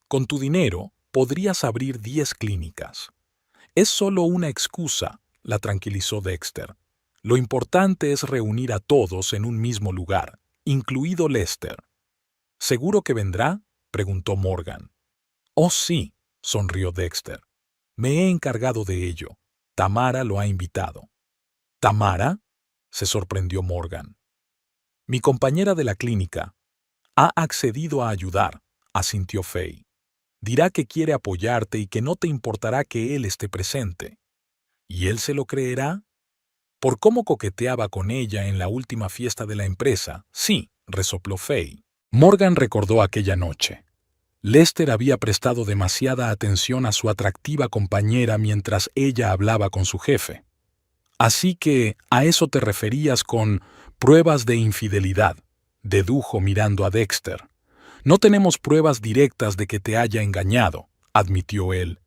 Con tu dinero, podrías abrir 10 clínicas. Es solo una excusa, la tranquilizó Dexter. Lo importante es reunir a todos en un mismo lugar, incluido Lester. ¿Seguro que vendrá?, preguntó Morgan. Oh, sí, sonrió Dexter. Me he encargado de ello. Tamara lo ha invitado. ¿Tamara?, se sorprendió Morgan. Mi compañera de la clínica. Ha accedido a ayudar, asintió Fay. Dirá que quiere apoyarte y que no te importará que él esté presente. ¿Y él se lo creerá? Por cómo coqueteaba con ella en la última fiesta de la empresa, sí, resopló Fay. Morgan recordó aquella noche. Lester había prestado demasiada atención a su atractiva compañera mientras ella hablaba con su jefe. Así que a eso te referías con pruebas de infidelidad, dedujo mirando a Dexter. No tenemos pruebas directas de que te haya engañado, admitió él.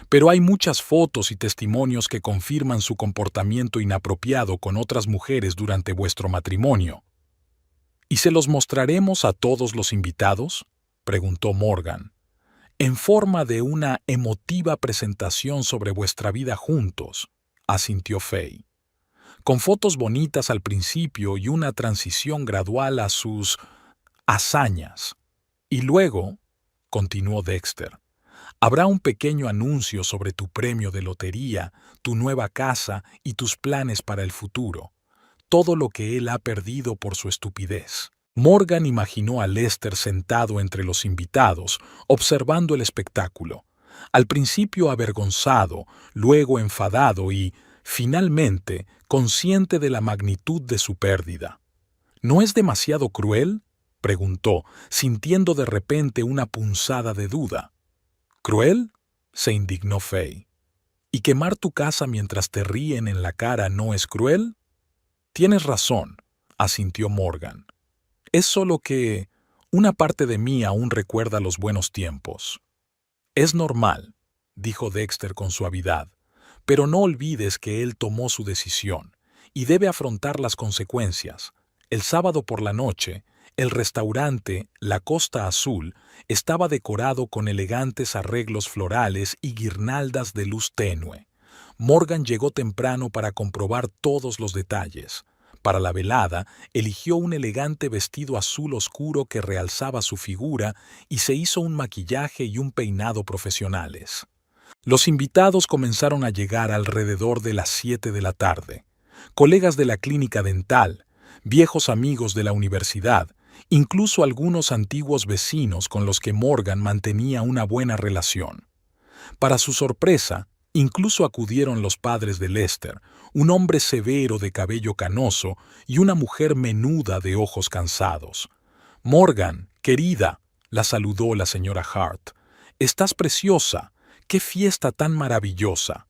Pero hay muchas fotos y testimonios que confirman su comportamiento inapropiado con otras mujeres durante vuestro matrimonio. ¿Y se los mostraremos a todos los invitados?, preguntó Morgan. En forma de una emotiva presentación sobre vuestra vida juntos, asintió Fay. Con fotos bonitas al principio y una transición gradual a sus hazañas. Y luego, continuó Dexter, habrá un pequeño anuncio sobre tu premio de lotería, tu nueva casa y tus planes para el futuro. Todo lo que él ha perdido por su estupidez. Morgan imaginó a Lester sentado entre los invitados, observando el espectáculo. Al principio avergonzado, luego enfadado y, finalmente, consciente de la magnitud de su pérdida. ¿No es demasiado cruel?, preguntó, sintiendo de repente una punzada de duda. ¿Cruel?, se indignó Fay. ¿Y quemar tu casa mientras te ríen en la cara no es cruel? Tienes razón, asintió Morgan. Es solo que una parte de mí aún recuerda los buenos tiempos. Es normal, dijo Dexter con suavidad, pero no olvides que él tomó su decisión y debe afrontar las consecuencias. El sábado por la noche, el restaurante La Costa Azul estaba decorado con elegantes arreglos florales y guirnaldas de luz tenue. Morgan llegó temprano para comprobar todos los detalles. Para la velada, eligió un elegante vestido azul oscuro que realzaba su figura y se hizo un maquillaje y un peinado profesionales. Los invitados comenzaron a llegar alrededor de las 7 de la tarde. Colegas de la clínica dental, viejos amigos de la universidad, incluso algunos antiguos vecinos con los que Morgan mantenía una buena relación. Para su sorpresa, incluso acudieron los padres de Lester, un hombre severo de cabello canoso y una mujer menuda de ojos cansados. «Morgan, querida», la saludó la señora Hart. «Estás preciosa. ¡Qué fiesta tan maravillosa!».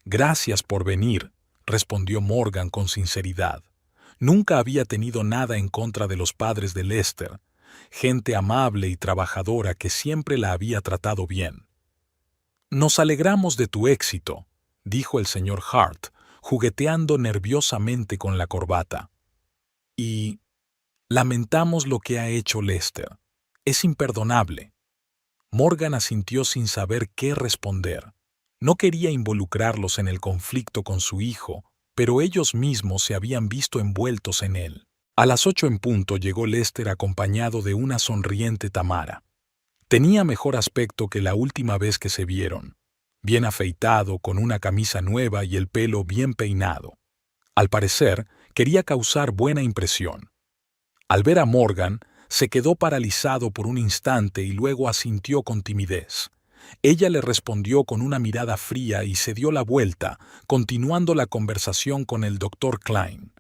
«Gracias por venir», respondió Morgan con sinceridad. Nunca había tenido nada en contra de los padres de Lester, gente amable y trabajadora que siempre la había tratado bien. «Nos alegramos de tu éxito», dijo el señor Hart, jugueteando nerviosamente con la corbata. «Y lamentamos lo que ha hecho Lester. Es imperdonable». Morgan asintió sin saber qué responder. No quería involucrarlos en el conflicto con su hijo, pero ellos mismos se habían visto envueltos en él. A las 8 en punto llegó Lester acompañado de una sonriente Tamara. Tenía mejor aspecto que la última vez que se vieron, bien afeitado, con una camisa nueva y el pelo bien peinado. Al parecer, quería causar buena impresión. Al ver a Morgan, Se quedó paralizado por un instante y luego asintió con timidez. Ella le respondió con una mirada fría y se dio la vuelta, continuando la conversación con el Dr. Klein.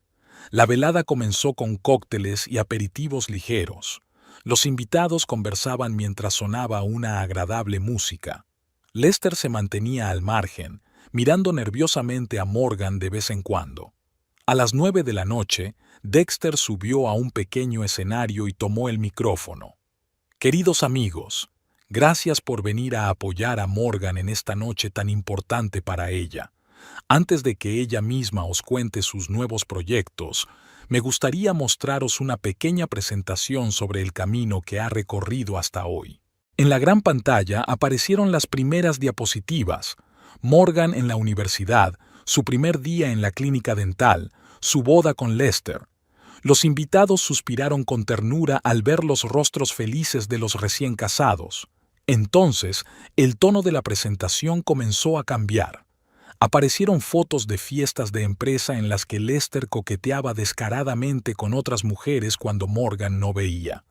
La velada comenzó con cócteles y aperitivos ligeros. Los invitados conversaban mientras sonaba una agradable música. Lester se mantenía al margen, mirando nerviosamente a Morgan de vez en cuando. A las 9 de la noche, Dexter subió a un pequeño escenario y tomó el micrófono. Queridos amigos, gracias por venir a apoyar a Morgan en esta noche tan importante para ella. Antes de que ella misma os cuente sus nuevos proyectos, me gustaría mostraros una pequeña presentación sobre el camino que ha recorrido hasta hoy. En la gran pantalla aparecieron las primeras diapositivas. Morgan en la universidad, su primer día en la clínica dental, su boda con Lester. Los invitados suspiraron con ternura al ver los rostros felices de los recién casados. Entonces, el tono de la presentación comenzó a cambiar. Aparecieron fotos de fiestas de empresa en las que Lester coqueteaba descaradamente con otras mujeres cuando Morgan no veía.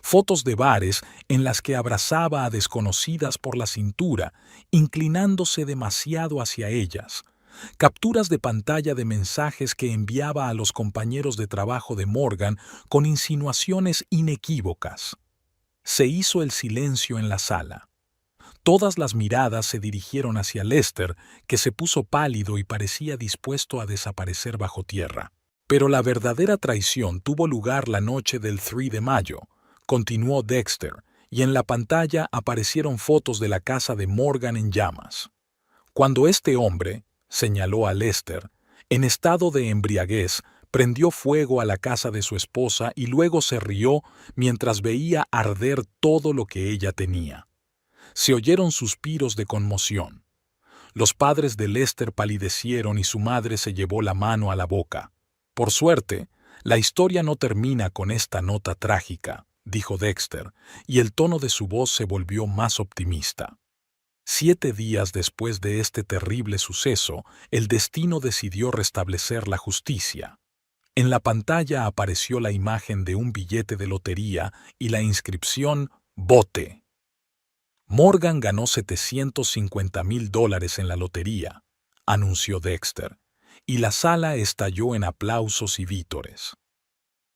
Fotos de bares en las que abrazaba a desconocidas por la cintura, inclinándose demasiado hacia ellas. Capturas de pantalla de mensajes que enviaba a los compañeros de trabajo de Morgan con insinuaciones inequívocas. Se hizo el silencio en la sala. Todas las miradas se dirigieron hacia Lester, que se puso pálido y parecía dispuesto a desaparecer bajo tierra. Pero la verdadera traición tuvo lugar la noche del 3 de mayo, continuó Dexter, y en la pantalla aparecieron fotos de la casa de Morgan en llamas. Cuando este hombre, señaló a Lester, en estado de embriaguez, prendió fuego a la casa de su esposa y luego se rió mientras veía arder todo lo que ella tenía. Se oyeron suspiros de conmoción. Los padres de Lester palidecieron y su madre se llevó la mano a la boca. Por suerte, la historia no termina con esta nota trágica, dijo Dexter, y el tono de su voz se volvió más optimista. 7 días después de este terrible suceso, el destino decidió restablecer la justicia. En la pantalla apareció la imagen de un billete de lotería y la inscripción «Bote». Morgan ganó $750,000 en la lotería, anunció Dexter, y la sala estalló en aplausos y vítores.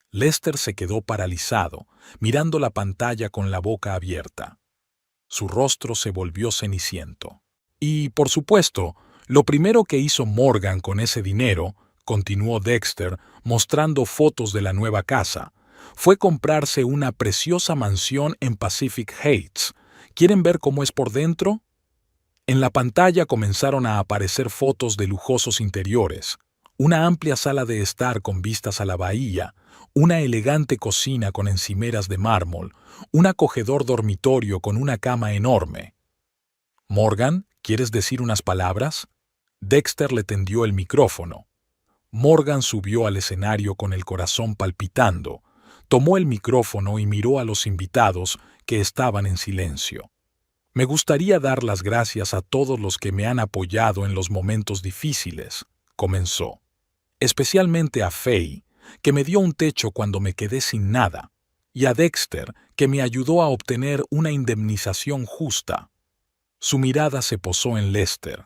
Lester se quedó paralizado, mirando la pantalla con la boca abierta. Su rostro se volvió ceniciento. Y, por supuesto, lo primero que hizo Morgan con ese dinero, continuó Dexter, mostrando fotos de la nueva casa, fue comprarse una preciosa mansión en Pacific Heights. ¿Quieren ver cómo es por dentro? En la pantalla comenzaron a aparecer fotos de lujosos interiores, una amplia sala de estar con vistas a la bahía, una elegante cocina con encimeras de mármol, un acogedor dormitorio con una cama enorme. «Morgan, ¿quieres decir unas palabras?» Dexter le tendió el micrófono. Morgan subió al escenario con el corazón palpitando, tomó el micrófono y miró a los invitados que estaban en silencio. «Me gustaría dar las gracias a todos los que me han apoyado en los momentos difíciles», comenzó. «Especialmente a Faye, que me dio un techo cuando me quedé sin nada, y a Dexter, que me ayudó a obtener una indemnización justa». Su mirada se posó en Lester.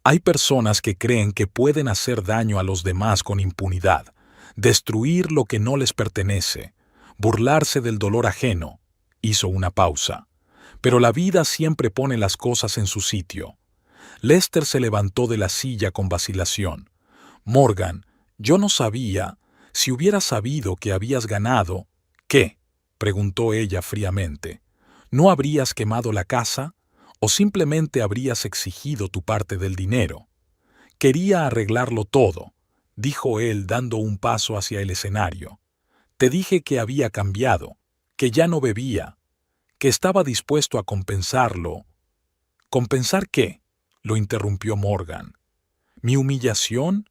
«Hay personas que creen que pueden hacer daño a los demás con impunidad, destruir lo que no les pertenece, burlarse del dolor ajeno». Hizo una pausa. «Pero la vida siempre pone las cosas en su sitio». Lester se levantó de la silla con vacilación. «Morgan, yo no sabía. Si hubiera sabido que habías ganado...» «¿Qué?», preguntó ella fríamente. «¿No habrías quemado la casa? ¿O simplemente habrías exigido tu parte del dinero?» «Quería arreglarlo todo», dijo él dando un paso hacia el escenario. «Te dije que había cambiado, que ya no bebía, que estaba dispuesto a compensarlo». «¿Compensar qué?», lo interrumpió Morgan. «¿Mi humillación?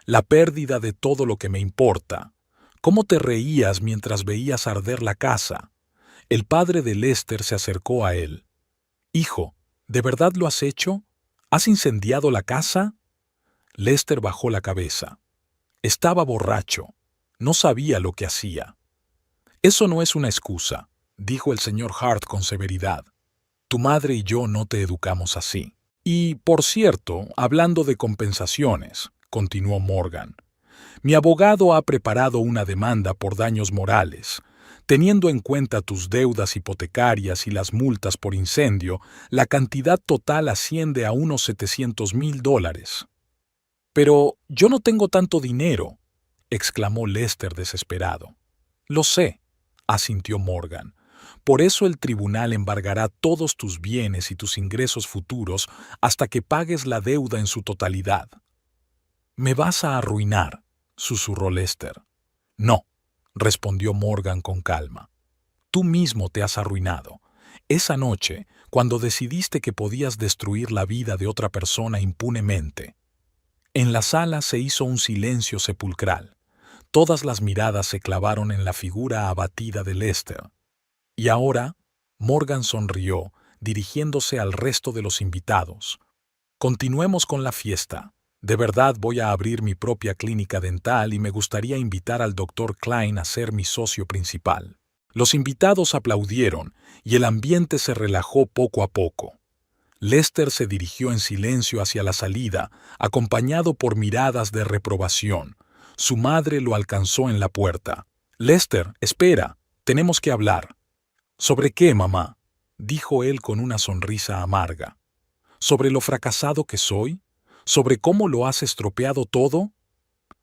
La pérdida de todo lo que me importa. ¿Cómo te reías mientras veías arder la casa?» El padre de Lester se acercó a él. «Hijo, ¿de verdad lo has hecho? ¿Has incendiado la casa?» Lester bajó la cabeza. Estaba borracho. No sabía lo que hacía. Eso no es una excusa, dijo el señor Hart con severidad. Tu madre y yo no te educamos así. Y, por cierto, hablando de compensaciones, continuó Morgan, mi abogado ha preparado una demanda por daños morales. Teniendo en cuenta tus deudas hipotecarias y las multas por incendio, la cantidad total asciende a unos $700,000. Pero yo no tengo tanto dinero, exclamó Lester desesperado. Lo sé, asintió Morgan. Por eso el tribunal embargará todos tus bienes y tus ingresos futuros hasta que pagues la deuda en su totalidad. Me vas a arruinar, susurró Lester. No, respondió Morgan con calma. Tú mismo te has arruinado. Esa noche, cuando decidiste que podías destruir la vida de otra persona impunemente. En la sala se hizo un silencio sepulcral. Todas las miradas se clavaron en la figura abatida de Lester. Y ahora, Morgan sonrió, dirigiéndose al resto de los invitados. Continuemos con la fiesta. De verdad voy a abrir mi propia clínica dental y me gustaría invitar al Dr. Klein a ser mi socio principal. Los invitados aplaudieron y el ambiente se relajó poco a poco. Lester se dirigió en silencio hacia la salida, acompañado por miradas de reprobación. Su madre lo alcanzó en la puerta. «Lester, espera, tenemos que hablar». «¿Sobre qué, mamá?», dijo él con una sonrisa amarga. «¿Sobre lo fracasado que soy? ¿Sobre cómo lo has estropeado todo?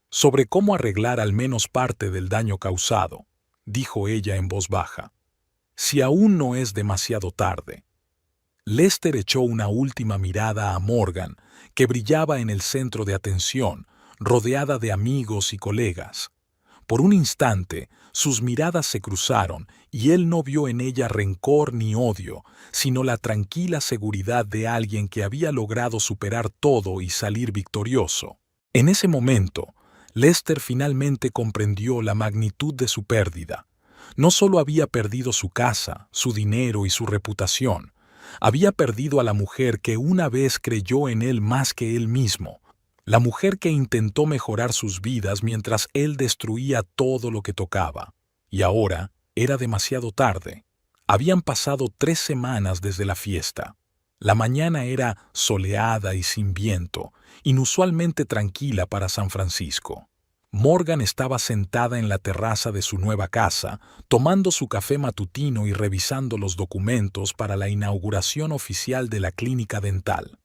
Sobre cómo arreglar al menos parte del daño causado», dijo ella en voz baja. «Si aún no es demasiado tarde». Lester echó una última mirada a Morgan, que brillaba en el centro de atención, rodeada de amigos y colegas. Por un instante, sus miradas se cruzaron y él no vio en ella rencor ni odio, sino la tranquila seguridad de alguien que había logrado superar todo y salir victorioso. En ese momento, Lester finalmente comprendió la magnitud de su pérdida. No solo había perdido su casa, su dinero y su reputación, había perdido a la mujer que una vez creyó en él más que él mismo, la mujer que intentó mejorar sus vidas mientras él destruía todo lo que tocaba. Y ahora era demasiado tarde. Habían pasado 3 semanas desde la fiesta. La mañana era soleada y sin viento, inusualmente tranquila para San Francisco. Morgan estaba sentada en la terraza de su nueva casa, tomando su café matutino y revisando los documentos para la inauguración oficial de la clínica dental.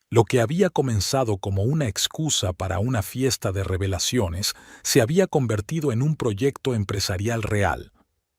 Lo que había comenzado como una excusa para una fiesta de revelaciones se había convertido en un proyecto empresarial real.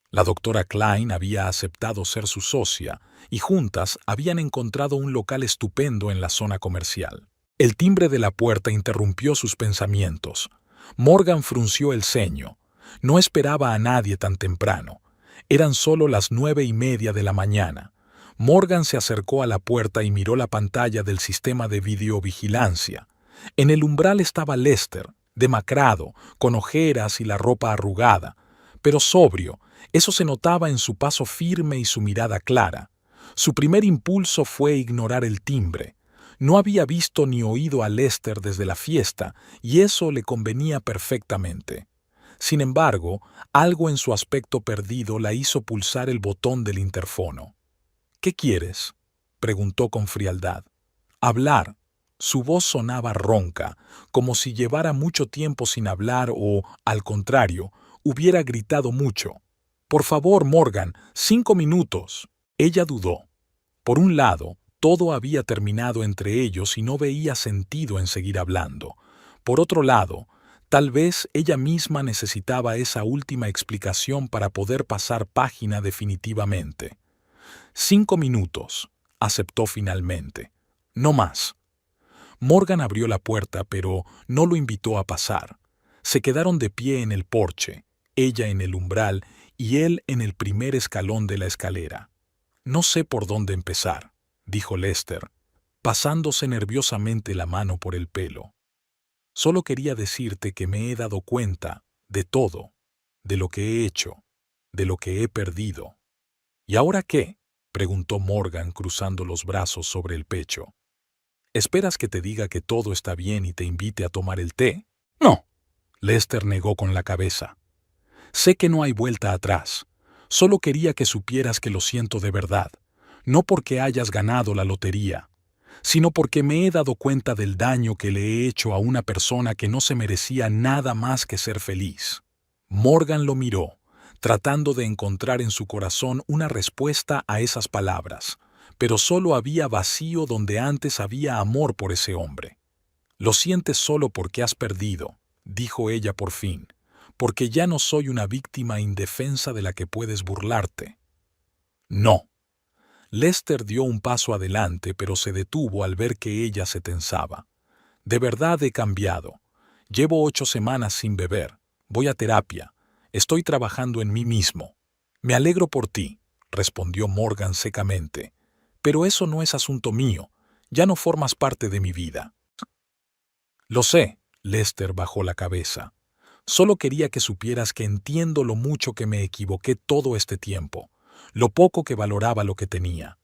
La doctora Klein había aceptado ser su socia y juntas habían encontrado un local estupendo en la zona comercial. El timbre de la puerta interrumpió sus pensamientos. Morgan frunció el ceño. No esperaba a nadie tan temprano. Eran solo las 9:30 de la mañana. Morgan se acercó a la puerta y miró la pantalla del sistema de videovigilancia. En el umbral estaba Lester, demacrado, con ojeras y la ropa arrugada, pero sobrio. Eso se notaba en su paso firme y su mirada clara. Su primer impulso fue ignorar el timbre. No había visto ni oído a Lester desde la fiesta, y eso le convenía perfectamente. Sin embargo, algo en su aspecto perdido la hizo pulsar el botón del interfono. «¿Qué quieres?», preguntó con frialdad. «Hablar». Su voz sonaba ronca, como si llevara mucho tiempo sin hablar o, al contrario, hubiera gritado mucho. «Por favor, Morgan, 5 minutos». Ella dudó. Por un lado, todo había terminado entre ellos y no veía sentido en seguir hablando. Por otro lado, tal vez ella misma necesitaba esa última explicación para poder pasar página definitivamente. 5 minutos, aceptó finalmente. No más. Morgan abrió la puerta, pero no lo invitó a pasar. Se quedaron de pie en el porche, ella en el umbral y él en el primer escalón de la escalera. «No sé por dónde empezar», dijo Lester, pasándose nerviosamente la mano por el pelo. «Solo quería decirte que me he dado cuenta de todo, de lo que he hecho, de lo que he perdido». «¿Y ahora qué?», preguntó Morgan cruzando los brazos sobre el pecho. «¿Esperas que te diga que todo está bien y te invite a tomar el té?». «No», Lester negó con la cabeza. Sé que no hay vuelta atrás. Solo quería que supieras que lo siento de verdad, no porque hayas ganado la lotería, sino porque me he dado cuenta del daño que le he hecho a una persona que no se merecía nada más que ser feliz. Morgan lo miró, tratando de encontrar en su corazón una respuesta a esas palabras, pero solo había vacío donde antes había amor por ese hombre. Lo sientes solo porque has perdido, dijo ella por fin, porque ya no soy una víctima indefensa de la que puedes burlarte. No. Lester dio un paso adelante, pero se detuvo al ver que ella se tensaba. De verdad he cambiado. Llevo 8 semanas sin beber. Voy a terapia. Estoy trabajando en mí mismo. Me alegro por ti, respondió Morgan secamente. Pero eso no es asunto mío. Ya no formas parte de mi vida. Lo sé, Lester bajó la cabeza. Solo quería que supieras que entiendo lo mucho que me equivoqué todo este tiempo, lo poco que valoraba lo que tenía.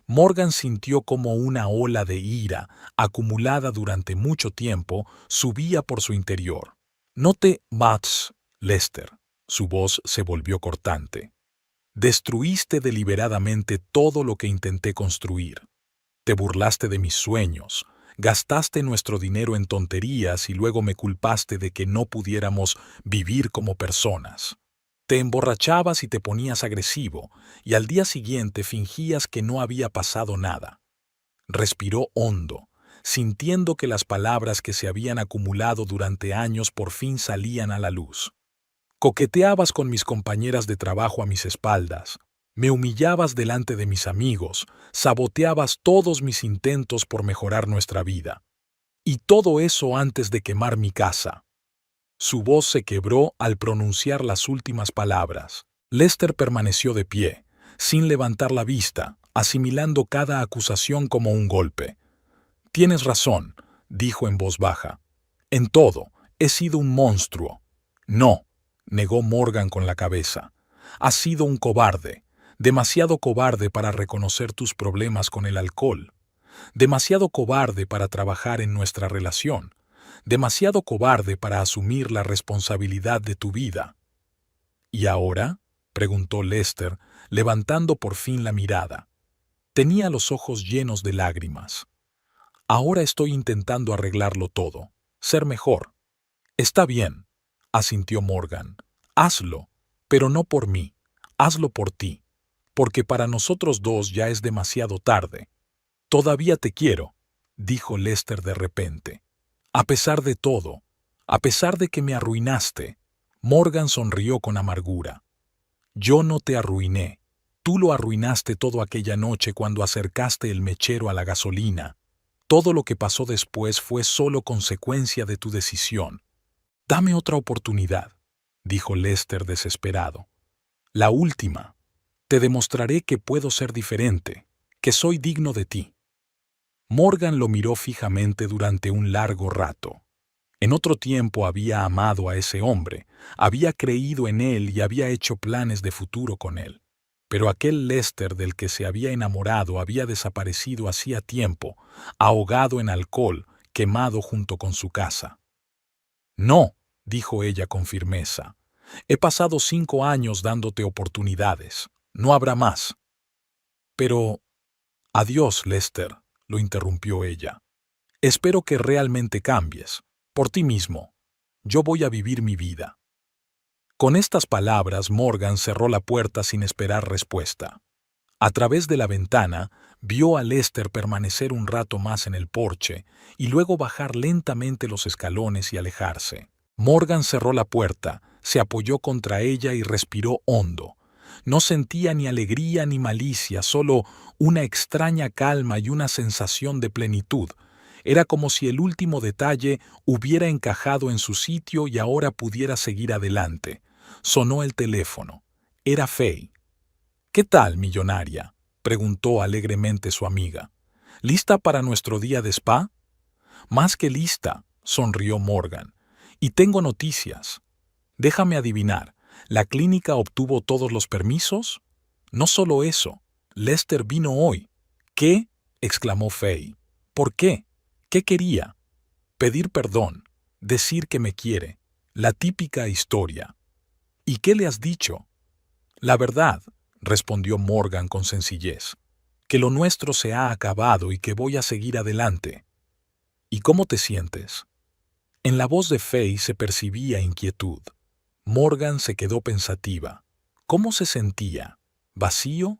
Morgan sintió como una ola de ira, acumulada durante mucho tiempo, subía por su interior. No te vas, Lester. Su voz se volvió cortante. Destruiste deliberadamente todo lo que intenté construir. Te burlaste de mis sueños, gastaste nuestro dinero en tonterías y luego me culpaste de que no pudiéramos vivir como personas. Te emborrachabas y te ponías agresivo, y al día siguiente fingías que no había pasado nada. Respiró hondo, sintiendo que las palabras que se habían acumulado durante años por fin salían a la luz. Coqueteabas con mis compañeras de trabajo a mis espaldas, me humillabas delante de mis amigos, saboteabas todos mis intentos por mejorar nuestra vida. Y todo eso antes de quemar mi casa. Su voz se quebró al pronunciar las últimas palabras. Lester permaneció de pie, sin levantar la vista, asimilando cada acusación como un golpe. Tienes razón, dijo en voz baja. En todo, he sido un monstruo. No, negó Morgan con la cabeza. Has sido un cobarde, demasiado cobarde para reconocer tus problemas con el alcohol, demasiado cobarde para trabajar en nuestra relación, demasiado cobarde para asumir la responsabilidad de tu vida. ¿Y ahora?, preguntó Lester, levantando por fin la mirada. Tenía los ojos llenos de lágrimas. Ahora estoy intentando arreglarlo todo, ser mejor. Está bien, asintió Morgan. Hazlo, pero no por mí, hazlo por ti, porque para nosotros dos ya es demasiado tarde. Todavía te quiero, dijo Lester de repente. A pesar de todo, a pesar de que me arruinaste, Morgan sonrió con amargura. Yo no te arruiné. Tú lo arruinaste todo aquella noche cuando acercaste el mechero a la gasolina. Todo lo que pasó después fue solo consecuencia de tu decisión. Dame otra oportunidad, dijo Lester desesperado. La última. Te demostraré que puedo ser diferente, que soy digno de ti. Morgan lo miró fijamente durante un largo rato. En otro tiempo había amado a ese hombre, había creído en él y había hecho planes de futuro con él. Pero aquel Lester del que se había enamorado había desaparecido hacía tiempo, ahogado en alcohol, quemado junto con su casa. No, dijo ella con firmeza. He pasado 5 años dándote oportunidades. No habrá más. Pero... Adiós, Lester, lo interrumpió ella. Espero que realmente cambies. Por ti mismo. Yo voy a vivir mi vida. Con estas palabras, Morgan cerró la puerta sin esperar respuesta. A través de la ventana, vio a Lester permanecer un rato más en el porche y luego bajar lentamente los escalones y alejarse. Morgan cerró la puerta, se apoyó contra ella y respiró hondo. No sentía ni alegría ni malicia, solo una extraña calma y una sensación de plenitud. Era como si el último detalle hubiera encajado en su sitio y ahora pudiera seguir adelante. Sonó el teléfono. Era Faye. «¿Qué tal, millonaria?», preguntó alegremente su amiga. «¿Lista para nuestro día de spa?». «Más que lista», sonrió Morgan. «Y tengo noticias. Déjame adivinar, ¿la clínica obtuvo todos los permisos?». «No solo eso. Lester vino hoy». «¿Qué?», exclamó Faye. «¿Por qué? ¿Qué quería?». «Pedir perdón. Decir que me quiere. La típica historia». ¿Y qué le has dicho? La verdad, respondió Morgan con sencillez, que lo nuestro se ha acabado y que voy a seguir adelante. ¿Y cómo te sientes? En la voz de Faye se percibía inquietud. Morgan se quedó pensativa. ¿Cómo se sentía? ¿Vacío?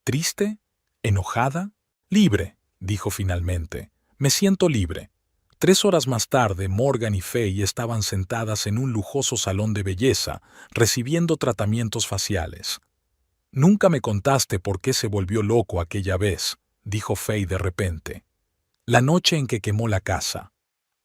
¿Triste? ¿Enojada? Libre, dijo finalmente. Me siento libre. 3 horas más tarde, Morgan y Faye estaban sentadas en un lujoso salón de belleza, recibiendo tratamientos faciales. Nunca me contaste por qué se volvió loco aquella vez, dijo Faye de repente. La noche en que quemó la casa.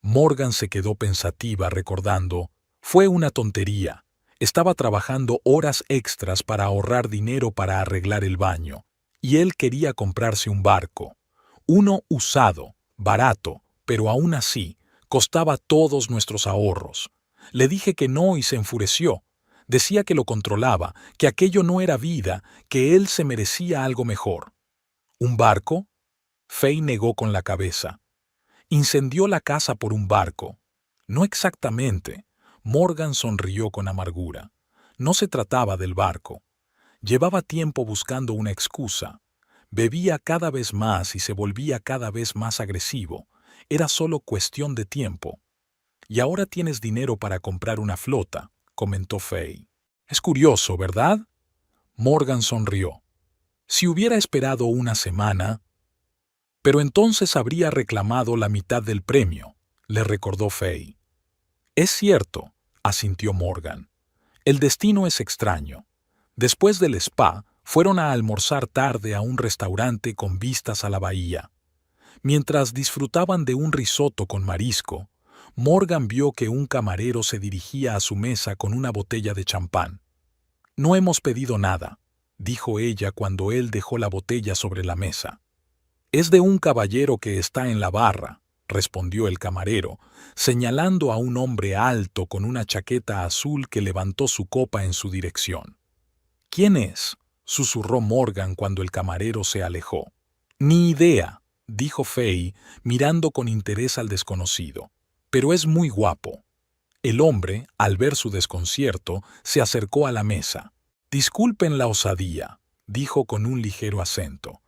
Morgan se quedó pensativa recordando. Fue una tontería. Estaba trabajando horas extras para ahorrar dinero para arreglar el baño. Y él quería comprarse un barco. Uno usado, barato, pero aún así, costaba todos nuestros ahorros. Le dije que no y se enfureció. Decía que lo controlaba, que aquello no era vida, que él se merecía algo mejor. ¿Un barco? Faye negó con la cabeza. Incendió la casa por un barco. No exactamente. Morgan sonrió con amargura. No se trataba del barco. Llevaba tiempo buscando una excusa. Bebía cada vez más y se volvía cada vez más agresivo. Era solo cuestión de tiempo. Y ahora tienes dinero para comprar una flota, comentó Faye. Es curioso, ¿verdad? Morgan sonrió. Si hubiera esperado una semana... Pero entonces habría reclamado la mitad del premio, le recordó Faye. Es cierto, asintió Morgan. El destino es extraño. Después del spa, fueron a almorzar tarde a un restaurante con vistas a la bahía. Mientras disfrutaban de un risotto con marisco, Morgan vio que un camarero se dirigía a su mesa con una botella de champán. No hemos pedido nada, dijo ella cuando él dejó la botella sobre la mesa. Es de un caballero que está en la barra, respondió el camarero, señalando a un hombre alto con una chaqueta azul que levantó su copa en su dirección. ¿Quién es?, susurró Morgan cuando el camarero se alejó. Ni idea, dijo Faye, mirando con interés al desconocido. Pero es muy guapo. El hombre, al ver su desconcierto, se acercó a la mesa. Disculpen la osadía, dijo con un ligero acento.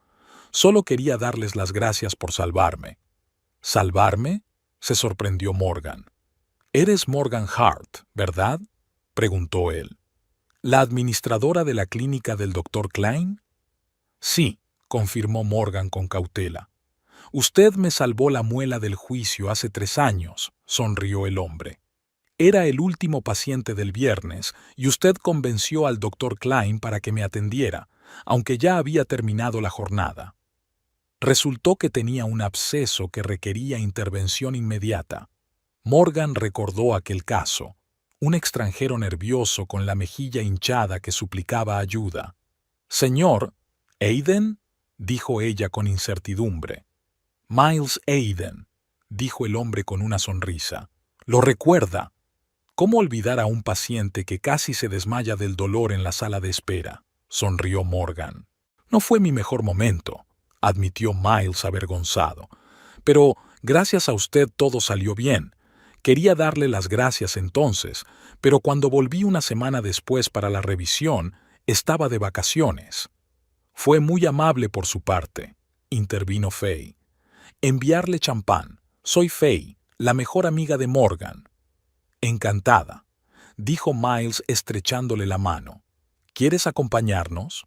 Solo quería darles las gracias por salvarme. ¿Salvarme?, se sorprendió Morgan. Eres Morgan Hart, ¿verdad?, preguntó él. ¿La administradora de la clínica del Dr. Klein? Sí, confirmó Morgan con cautela. Usted me salvó la muela del juicio hace 3 años, sonrió el hombre. Era el último paciente del viernes y usted convenció al Dr. Klein para que me atendiera, aunque ya había terminado la jornada. Resultó que tenía un absceso que requería intervención inmediata. Morgan recordó aquel caso. Un extranjero nervioso con la mejilla hinchada que suplicaba ayuda. «Señor, ¿Aiden?», dijo ella con incertidumbre. «Miles Aiden», dijo el hombre con una sonrisa. «¿Lo recuerda? ¿Cómo olvidar a un paciente que casi se desmaya del dolor en la sala de espera?», sonrió Morgan. «No fue mi mejor momento», admitió Miles avergonzado. «Pero gracias a usted todo salió bien. Quería darle las gracias entonces, pero cuando volví una semana después para la revisión, estaba de vacaciones». «Fue muy amable por su parte», intervino Faye. «Enviarle champán. Soy Faye, la mejor amiga de Morgan». «Encantada», dijo Miles estrechándole la mano. «¿Quieres acompañarnos?».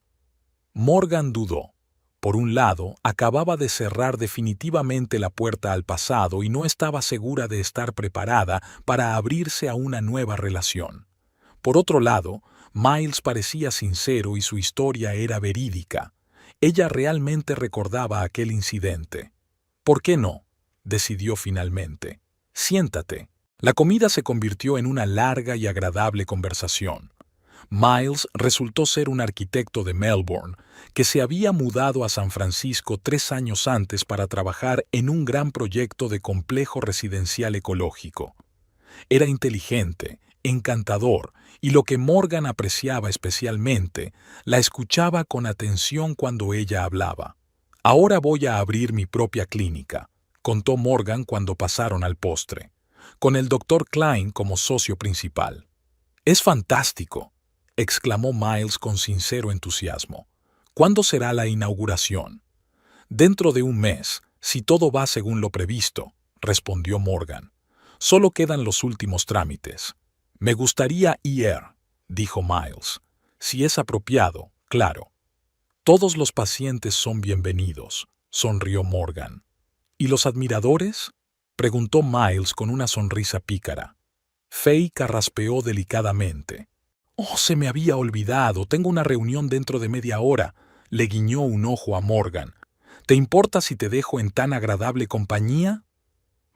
Morgan dudó. Por un lado, acababa de cerrar definitivamente la puerta al pasado y no estaba segura de estar preparada para abrirse a una nueva relación. Por otro lado, Miles parecía sincero y su historia era verídica. Ella realmente recordaba aquel incidente. «¿Por qué no?», decidió finalmente. «Siéntate». La comida se convirtió en una larga y agradable conversación. Miles resultó ser un arquitecto de Melbourne que se había mudado a San Francisco 3 años antes para trabajar en un gran proyecto de complejo residencial ecológico. Era inteligente, encantador, y lo que Morgan apreciaba especialmente, la escuchaba con atención cuando ella hablaba. «Ahora voy a abrir mi propia clínica», contó Morgan cuando pasaron al postre, con el Dr. Klein como socio principal. «Es fantástico. exclamó Miles con sincero entusiasmo. ¿Cuándo será la inauguración? Dentro de un mes, si todo va según lo previsto, respondió Morgan. Solo quedan los últimos trámites. Me gustaría ir, dijo Miles. Si es apropiado, claro. Todos los pacientes son bienvenidos, sonrió Morgan. ¿Y los admiradores? Preguntó Miles con una sonrisa pícara. Faye carraspeó delicadamente. Oh, se me había olvidado, tengo una reunión dentro de media hora. Le guiñó un ojo a Morgan. ¿Te importa si te dejo en tan agradable compañía?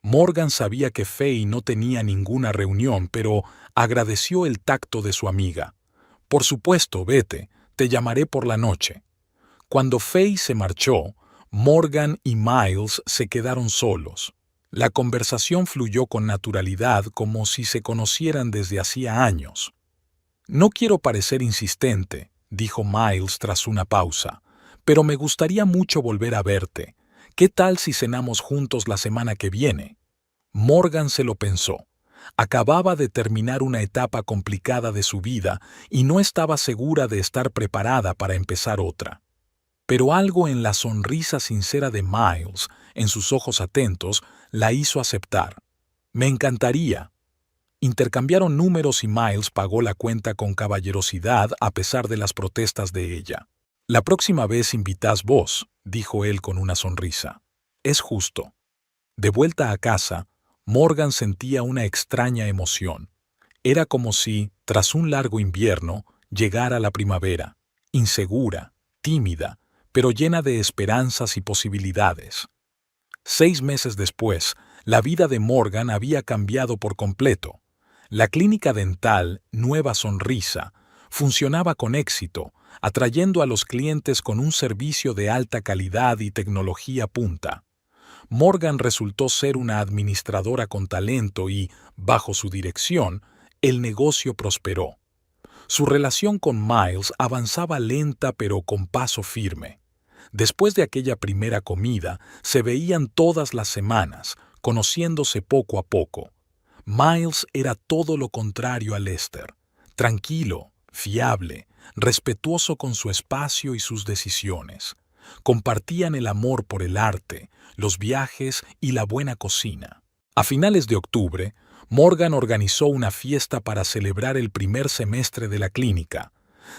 Morgan sabía que Faye no tenía ninguna reunión, pero agradeció el tacto de su amiga. Por supuesto, vete, te llamaré por la noche. Cuando Faye se marchó, Morgan y Miles se quedaron solos. La conversación fluyó con naturalidad como si se conocieran desde hacía años. No quiero parecer insistente, dijo Miles tras una pausa, pero me gustaría mucho volver a verte. ¿Qué tal si cenamos juntos la semana que viene? Morgan se lo pensó. Acababa de terminar una etapa complicada de su vida y no estaba segura de estar preparada para empezar otra. Pero algo en la sonrisa sincera de Miles, en sus ojos atentos, la hizo aceptar. Me encantaría. Intercambiaron números y Miles pagó la cuenta con caballerosidad a pesar de las protestas de ella. La próxima vez invitás vos, dijo él con una sonrisa. Es justo. De vuelta a casa, Morgan sentía una extraña emoción. Era como si, tras un largo invierno, llegara la primavera, insegura, tímida, pero llena de esperanzas y posibilidades. 6 meses después, la vida de Morgan había cambiado por completo. La clínica dental Nueva Sonrisa funcionaba con éxito, atrayendo a los clientes con un servicio de alta calidad y tecnología punta. Morgan resultó ser una administradora con talento y, bajo su dirección, el negocio prosperó. Su relación con Miles avanzaba lenta pero con paso firme. Después de aquella primera comida, se veían todas las semanas, conociéndose poco a poco. Miles era todo lo contrario a Lester. Tranquilo, fiable, respetuoso con su espacio y sus decisiones. Compartían el amor por el arte, los viajes y la buena cocina. A finales de octubre, Morgan organizó una fiesta para celebrar el primer semestre de la clínica.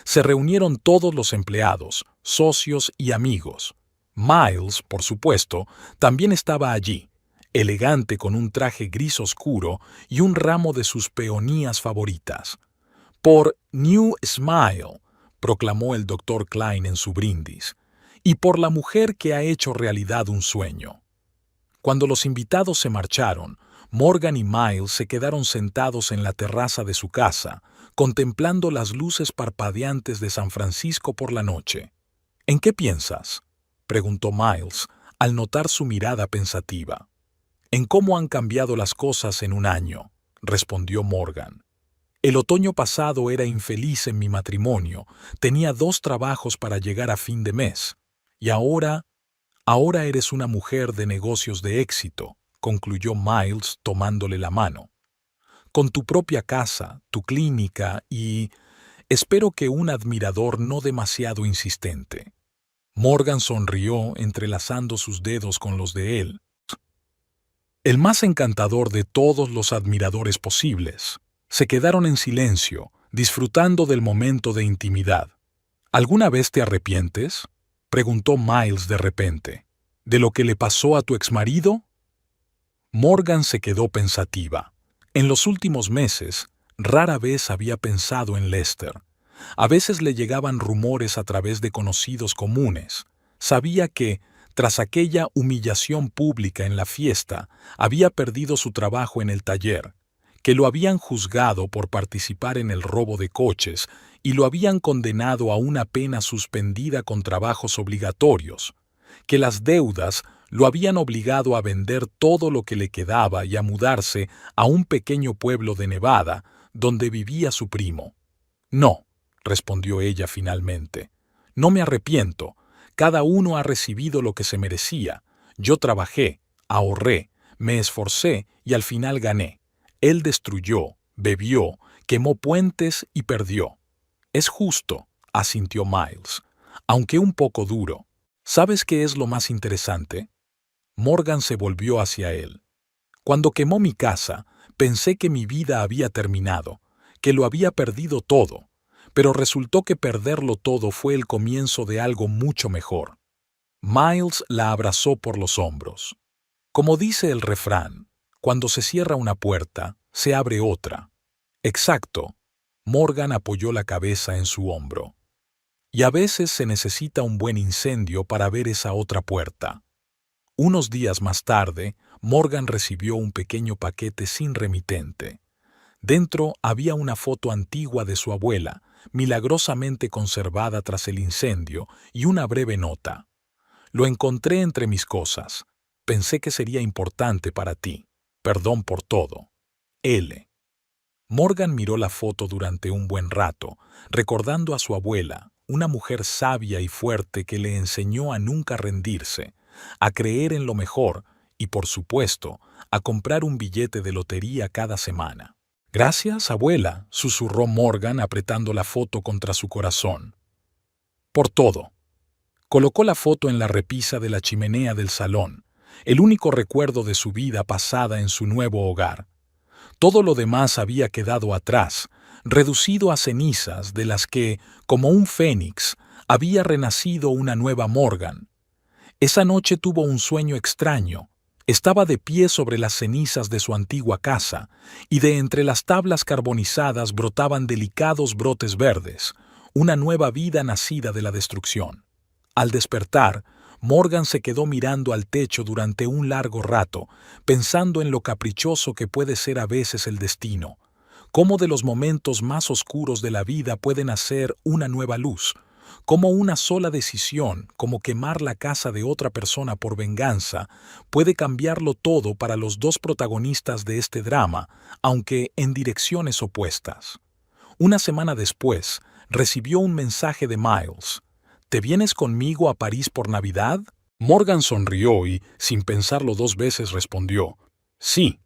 Se reunieron todos los empleados, socios y amigos. Miles, por supuesto, también estaba allí, elegante con un traje gris oscuro y un ramo de sus peonías favoritas. Por New Smile, proclamó el Dr. Klein en su brindis, y por la mujer que ha hecho realidad un sueño. Cuando los invitados se marcharon, Morgan y Miles se quedaron sentados en la terraza de su casa, contemplando las luces parpadeantes de San Francisco por la noche. ¿En qué piensas?, preguntó Miles, al notar su mirada pensativa. En cómo han cambiado las cosas en un año, respondió Morgan. El otoño pasado era infeliz en mi matrimonio, tenía 2 trabajos para llegar a fin de mes. Y ahora eres una mujer de negocios de éxito, concluyó Miles tomándole la mano. Con tu propia casa, tu clínica y, espero que un admirador no demasiado insistente. Morgan sonrió entrelazando sus dedos con los de él. El más encantador de todos los admiradores posibles. Se quedaron en silencio, disfrutando del momento de intimidad. ¿Alguna vez te arrepientes?, preguntó Miles de repente. ¿De lo que le pasó a tu exmarido? Morgan se quedó pensativa. En los últimos meses, rara vez había pensado en Lester. A veces le llegaban rumores a través de conocidos comunes. Sabía que, tras aquella humillación pública en la fiesta, había perdido su trabajo en el taller, que lo habían juzgado por participar en el robo de coches y lo habían condenado a una pena suspendida con trabajos obligatorios, que las deudas lo habían obligado a vender todo lo que le quedaba y a mudarse a un pequeño pueblo de Nevada donde vivía su primo. No, respondió ella finalmente. No me arrepiento. Cada uno ha recibido lo que se merecía. Yo trabajé, ahorré, me esforcé y al final gané. Él destruyó, bebió, quemó puentes y perdió. Es justo, asintió Miles, aunque un poco duro. ¿Sabes qué es lo más interesante? Morgan se volvió hacia él. Cuando quemó mi casa, pensé que mi vida había terminado, que lo había perdido todo, pero resultó que perderlo todo fue el comienzo de algo mucho mejor. Miles la abrazó por los hombros. Como dice el refrán, cuando se cierra una puerta, se abre otra. Exacto. Morgan apoyó la cabeza en su hombro. Y a veces se necesita un buen incendio para ver esa otra puerta. Unos días más tarde, Morgan recibió un pequeño paquete sin remitente. Dentro había una foto antigua de su abuela, milagrosamente conservada tras el incendio, y una breve nota. Lo encontré entre mis cosas. Pensé que sería importante para ti. Perdón por todo. L. Morgan miró la foto durante un buen rato, recordando a su abuela, una mujer sabia y fuerte que le enseñó a nunca rendirse, a creer en lo mejor y, por supuesto, a comprar un billete de lotería cada semana. Gracias, abuela, susurró Morgan apretando la foto contra su corazón. Por todo. Colocó la foto en la repisa de la chimenea del salón, el único recuerdo de su vida pasada en su nuevo hogar. Todo lo demás había quedado atrás, reducido a cenizas de las que, como un fénix, había renacido una nueva Morgan. Esa noche tuvo un sueño extraño. Estaba de pie sobre las cenizas de su antigua casa, y de entre las tablas carbonizadas brotaban delicados brotes verdes, una nueva vida nacida de la destrucción. Al despertar, Morgan se quedó mirando al techo durante un largo rato, pensando en lo caprichoso que puede ser a veces el destino, cómo de los momentos más oscuros de la vida puede nacer una nueva luz, cómo una sola decisión, como quemar la casa de otra persona por venganza, puede cambiarlo todo para los dos protagonistas de este drama, aunque en direcciones opuestas. Una semana después, recibió un mensaje de Miles. ¿Te vienes conmigo a París por Navidad? Morgan sonrió y, sin pensarlo dos veces, respondió, sí.